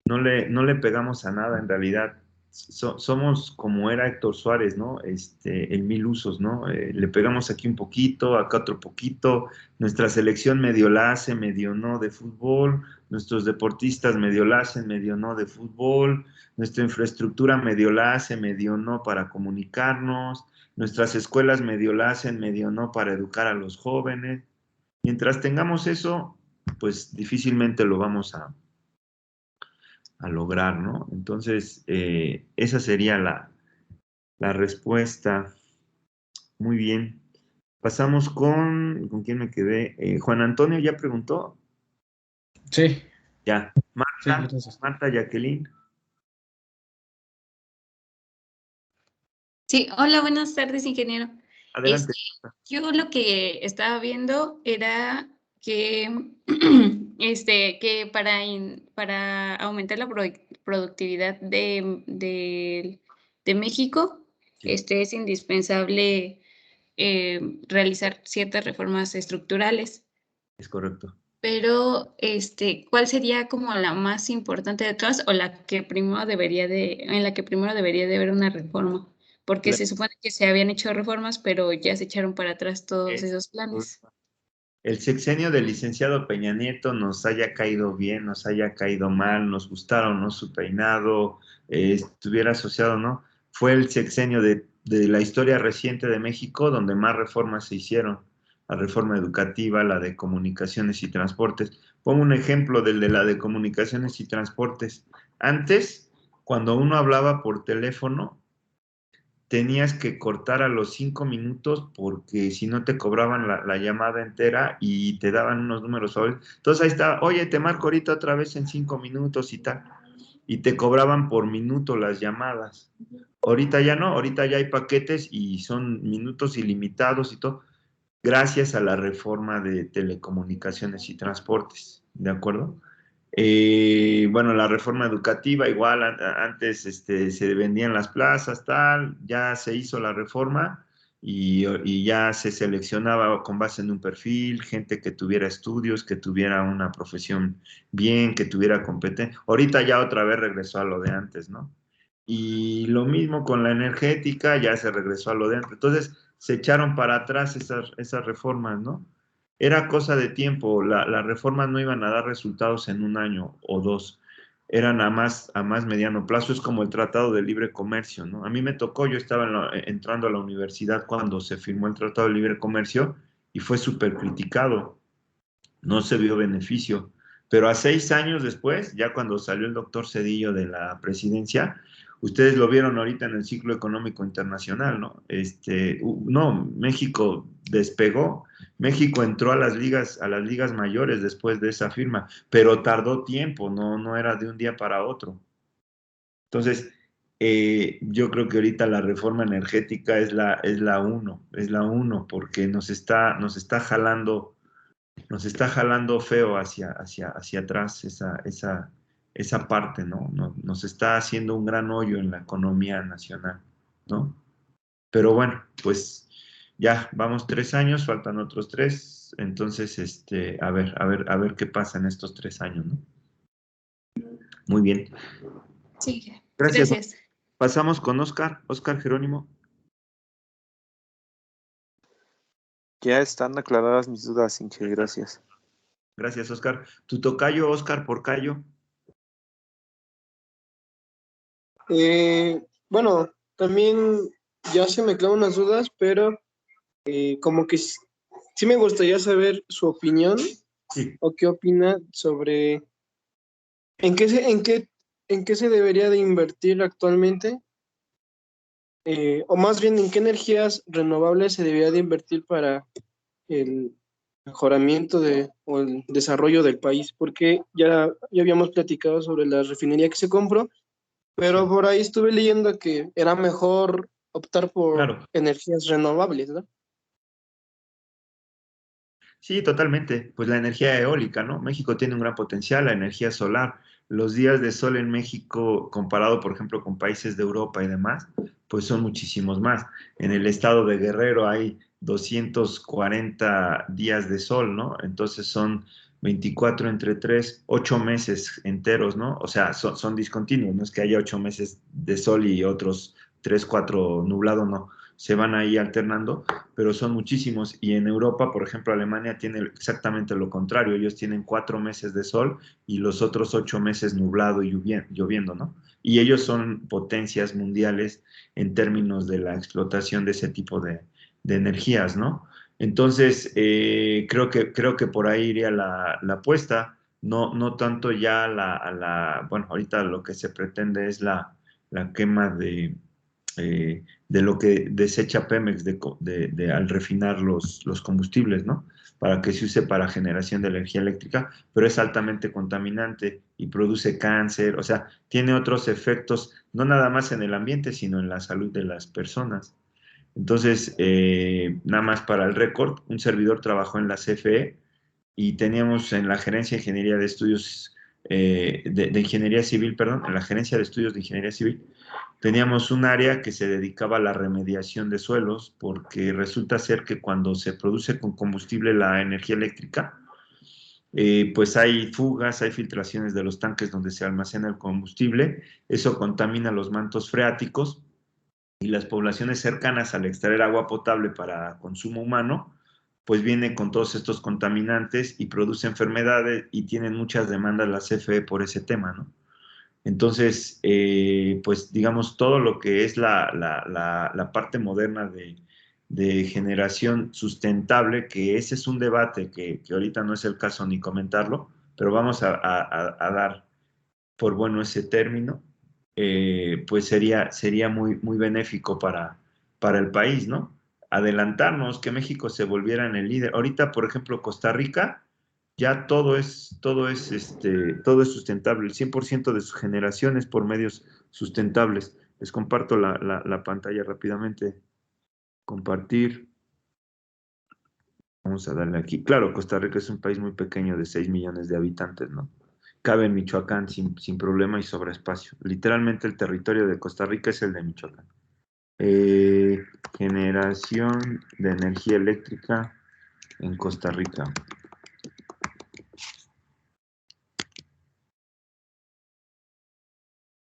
No le pegamos a nada en realidad. Somos como era Héctor Suárez, ¿no? El mil usos, ¿no? Le pegamos aquí un poquito, acá otro poquito. Nuestra selección medio la hace, medio no de fútbol. Nuestros deportistas medio la hacen, medio no de fútbol. Nuestra infraestructura medio la hace, medio no para comunicarnos. Nuestras escuelas medio la hacen, medio no para educar a los jóvenes. Mientras tengamos eso, pues difícilmente lo vamos a lograr, ¿no? Entonces, esa sería la respuesta. Muy bien. Pasamos ¿con quién me quedé? Juan Antonio ya preguntó. Sí. Ya. Marta, Jacqueline. Sí, hola, buenas tardes, ingeniero. Adelante. Yo lo que estaba viendo era que, que para aumentar la productividad de México, es indispensable realizar ciertas reformas estructurales. Es correcto. Pero, ¿cuál sería como la más importante de todas o en la que primero debería de haber una reforma? Porque se supone que se habían hecho reformas, pero ya se echaron para atrás todos esos planes. el sexenio del licenciado Peña Nieto nos haya caído bien, nos haya caído mal, nos gustaron, ¿no? Su peinado, estuviera asociado, ¿no? Fue el sexenio de la historia reciente de México donde más reformas se hicieron. La reforma educativa, la de comunicaciones y transportes. Pongo un ejemplo del de la de comunicaciones y transportes. Antes, cuando uno hablaba por teléfono, tenías que cortar a los 5 minutos porque si no te cobraban la llamada entera y te daban unos números favoritos. Entonces ahí está, oye, te marco ahorita otra vez en 5 minutos y tal. Y te cobraban por minuto las llamadas. Ahorita ya no, ahorita ya hay paquetes y son minutos ilimitados y todo, gracias a la reforma de telecomunicaciones y transportes, ¿de acuerdo? Bueno, la reforma educativa, igual antes se vendían las plazas, tal, ya se hizo la reforma y ya se seleccionaba con base en un perfil, gente que tuviera estudios, que tuviera una profesión bien, que tuviera competencia. Ahorita ya otra vez regresó a lo de antes, ¿no? Y lo mismo con la energética, ya se regresó a lo de antes. Entonces, se echaron para atrás esas reformas, ¿no? Era cosa de tiempo, las reformas no iban a dar resultados en un año o dos, eran a más mediano plazo, es como el Tratado de Libre Comercio, ¿no? A mí me tocó, yo estaba entrando a la universidad cuando se firmó el Tratado de Libre Comercio y fue súper criticado, no se vio beneficio, pero a 6 años después, ya cuando salió el doctor Zedillo de la presidencia, ustedes lo vieron ahorita en el ciclo económico internacional, ¿no? No, México despegó, México entró a las ligas mayores después de esa firma, pero tardó tiempo, no era de un día para otro. Entonces, yo creo que ahorita la reforma energética es la uno, porque nos está jalando feo hacia atrás esa parte, ¿no? Nos está haciendo un gran hoyo en la economía nacional, ¿no? Pero bueno, pues ya vamos 3 años, faltan otros 3, entonces, a ver qué pasa en estos 3 años, ¿no? Muy bien. Sí, Gracias. gracias. Pasamos con Oscar Jerónimo. Ya están aclaradas mis dudas, Inge, gracias. Gracias, Oscar. Tu tocayo, Oscar Porcayo. Bueno, también ya se me clavan unas dudas, pero como que sí me gustaría saber su opinión o qué opina sobre en qué se debería de invertir actualmente, o más bien en qué energías renovables se debería de invertir para el mejoramiento o el desarrollo del país, porque ya habíamos platicado sobre la refinería que se compró, pero por ahí estuve leyendo que era mejor optar por energías renovables, ¿no? Sí, totalmente. Pues la energía eólica, ¿no? México tiene un gran potencial, la energía solar. Los días de sol en México, comparado, por ejemplo, con países de Europa y demás, pues son muchísimos más. En el estado de Guerrero hay 240 días de sol, ¿no? Entonces son 24 entre 3, 8 meses enteros, ¿no? O sea, son discontinuos, no es que haya 8 meses de sol y otros 3, 4 nublado, no. Se van ahí alternando, pero son muchísimos. Y en Europa, por ejemplo, Alemania tiene exactamente lo contrario. Ellos tienen 4 meses de sol y los otros 8 meses nublado y lloviendo, ¿no? Y ellos son potencias mundiales en términos de la explotación de ese tipo de energías, ¿no? Entonces, creo que por ahí iría la apuesta, no tanto ya bueno, ahorita lo que se pretende es la quema de lo que desecha Pemex al refinar los combustibles, ¿no? Para que se use para generación de energía eléctrica, pero es altamente contaminante y produce cáncer, o sea, tiene otros efectos, no nada más en el ambiente, sino en la salud de las personas. Entonces, nada más para el récord, un servidor trabajó en la CFE y teníamos en la Gerencia de Ingeniería de Estudios de Ingeniería Civil, perdón, en la Gerencia de Estudios de Ingeniería Civil, teníamos un área que se dedicaba a la remediación de suelos, porque resulta ser que cuando se produce con combustible la energía eléctrica, pues hay fugas, hay filtraciones de los tanques donde se almacena el combustible, eso contamina los mantos freáticos y las poblaciones cercanas al extraer agua potable para consumo humano, pues viene con todos estos contaminantes y produce enfermedades y tienen muchas demandas la CFE por ese tema, ¿no? Entonces, pues digamos, todo lo que es la parte moderna de generación sustentable, que ese es un debate que ahorita no es el caso ni comentarlo, pero vamos a dar por bueno ese término, pues sería muy, muy benéfico para el país, ¿no? Adelantarnos, que México se volviera en el líder. Ahorita, por ejemplo, Costa Rica, ya todo es sustentable, el 100% de sus generaciones por medios sustentables. Les comparto la pantalla rápidamente. Compartir. Vamos a darle aquí. Claro, Costa Rica es un país muy pequeño de 6 millones de habitantes, ¿no? Cabe en Michoacán sin problema y sobra espacio. Literalmente el territorio de Costa Rica es el de Michoacán. Generación de energía eléctrica en Costa Rica.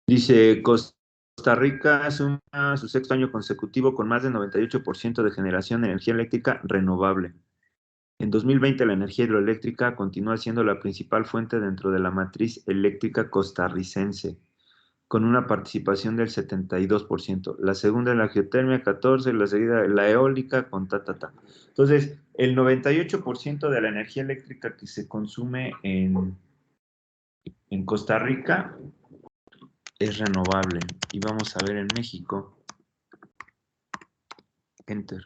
Dice, Costa Rica asume su sexto año consecutivo con más del 98% de generación de energía eléctrica renovable. En 2020, la energía hidroeléctrica continúa siendo la principal fuente dentro de la matriz eléctrica costarricense, con una participación del 72%. La segunda es la geotermia, 14%, la seguida la eólica con Entonces, el 98% de la energía eléctrica que se consume en Costa Rica es renovable. Y vamos a ver en México. Enter.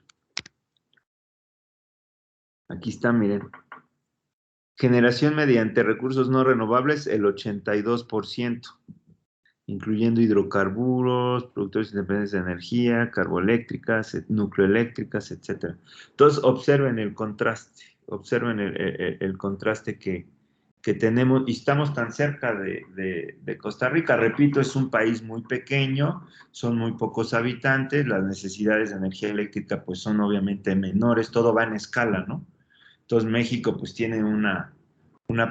Aquí está, miren. Generación mediante recursos no renovables, el 82%, incluyendo hidrocarburos, productores independientes de energía, carboeléctricas, nucleoeléctricas, etc. Entonces, observen el contraste, observen el contraste que tenemos, y estamos tan cerca de Costa Rica. Repito, es un país muy pequeño, son muy pocos habitantes, las necesidades de energía eléctrica pues son obviamente menores, todo va en escala, ¿no? Entonces México pues tiene una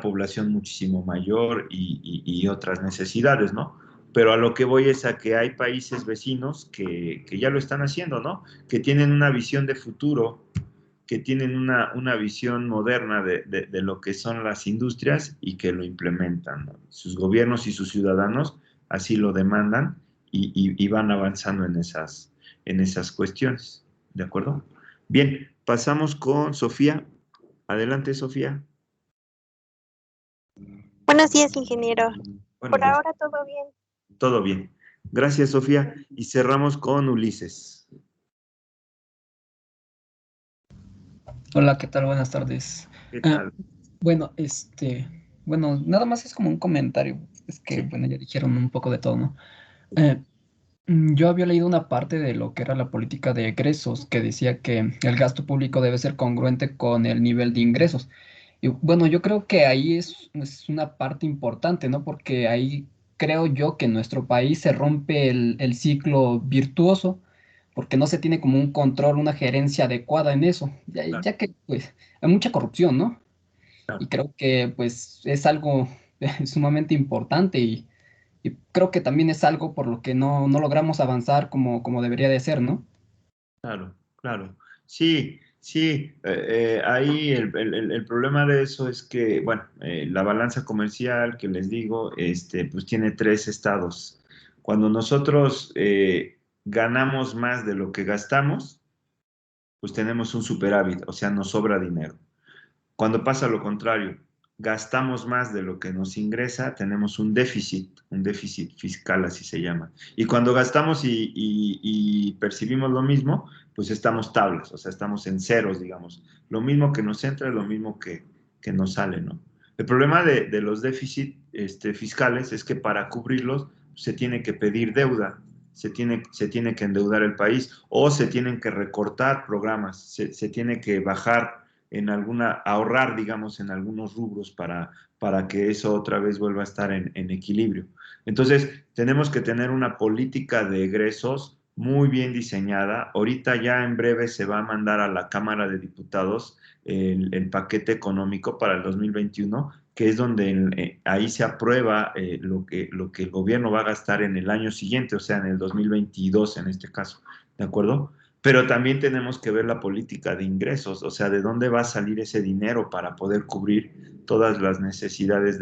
población muchísimo mayor y otras necesidades, ¿no? Pero a lo que voy es a que hay países vecinos que ya lo están haciendo, ¿no? Que tienen una visión de futuro, que tienen una visión moderna de lo que son las industrias y que lo implementan, ¿no? Sus gobiernos y sus ciudadanos así lo demandan y van avanzando en esas cuestiones, ¿de acuerdo? Bien, pasamos con Sofía. Adelante, Sofía. Buenos días, ingeniero. Buenos Por días. ahora todo bien. Todo bien. Gracias, Sofía. Y cerramos con Ulises. Hola, ¿qué tal? Buenas tardes. ¿Qué tal? Bueno, nada más es como un comentario. Es que, bueno, ya dijeron un poco de todo, ¿no? Yo había leído una parte de lo que era la política de egresos, que decía que el gasto público debe ser congruente con el nivel de ingresos. Y bueno, yo creo que ahí es una parte importante, ¿no? Porque ahí creo yo que en nuestro país se rompe el ciclo virtuoso, porque no se tiene como un control, una gerencia adecuada en eso, ya que pues hay mucha corrupción, ¿no? Y creo que pues es algo sumamente importante y creo que también es algo por lo que no logramos avanzar como debería de ser, ¿no? Claro, claro. Sí, sí. Ahí el problema de eso es que, bueno, la balanza comercial que les digo, pues tiene 3 estados. Cuando nosotros ganamos más de lo que gastamos, pues tenemos un superávit, o sea, nos sobra dinero. Cuando pasa lo contrario, gastamos más de lo que nos ingresa, tenemos un déficit fiscal, así se llama. Y cuando gastamos y percibimos lo mismo, pues estamos tablas, o sea, estamos en ceros, digamos. Lo mismo que nos entra es lo mismo que nos sale, ¿no? El problema de los déficits fiscales es que para cubrirlos se tiene que pedir deuda, se tiene que endeudar el país o se tienen que recortar programas, se tiene que bajar ahorrar, digamos, en algunos rubros para que eso otra vez vuelva a estar en equilibrio. Entonces, tenemos que tener una política de egresos muy bien diseñada. Ahorita ya en breve se va a mandar a la Cámara de Diputados el paquete económico para el 2021, que es donde ahí se aprueba lo que el gobierno va a gastar en el año siguiente, o sea, en el 2022 en este caso, ¿de acuerdo? Pero también tenemos que ver la política de ingresos, o sea, de dónde va a salir ese dinero para poder cubrir todas las necesidades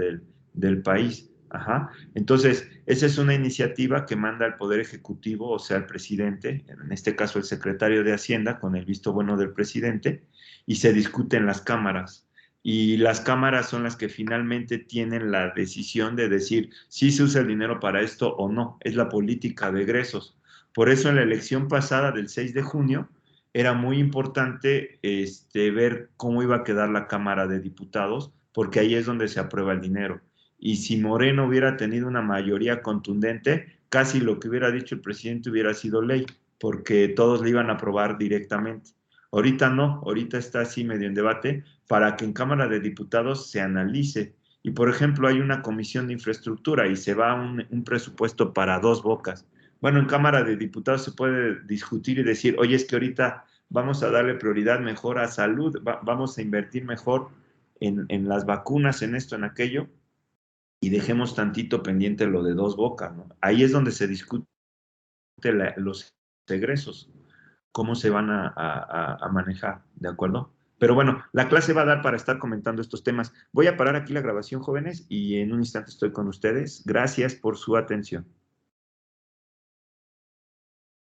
del país. Ajá. Entonces, esa es una iniciativa que manda el Poder Ejecutivo, o sea, el presidente, en este caso el secretario de Hacienda, con el visto bueno del presidente, y se discute en las cámaras. Y las cámaras son las que finalmente tienen la decisión de decir si se usa el dinero para esto o no. Es la política de egresos. Por eso en la elección pasada del 6 de junio era muy importante ver cómo iba a quedar la Cámara de Diputados, porque ahí es donde se aprueba el dinero. Y si Moreno hubiera tenido una mayoría contundente, casi lo que hubiera dicho el presidente hubiera sido ley, porque todos le iban a aprobar directamente. Ahorita no, ahorita está así medio en debate para que en Cámara de Diputados se analice. Y por ejemplo, hay una comisión de infraestructura y se va un presupuesto para Dos Bocas. Bueno, en Cámara de Diputados se puede discutir y decir, oye, es que ahorita vamos a darle prioridad mejor a salud, vamos a invertir mejor en las vacunas, en esto, en aquello, y dejemos tantito pendiente lo de Dos Bocas, ¿no? Ahí es donde se discute los egresos, cómo se van a manejar, ¿de acuerdo? Pero bueno, la clase va a dar para estar comentando estos temas. Voy a parar aquí la grabación, jóvenes, y en un instante estoy con ustedes. Gracias por su atención.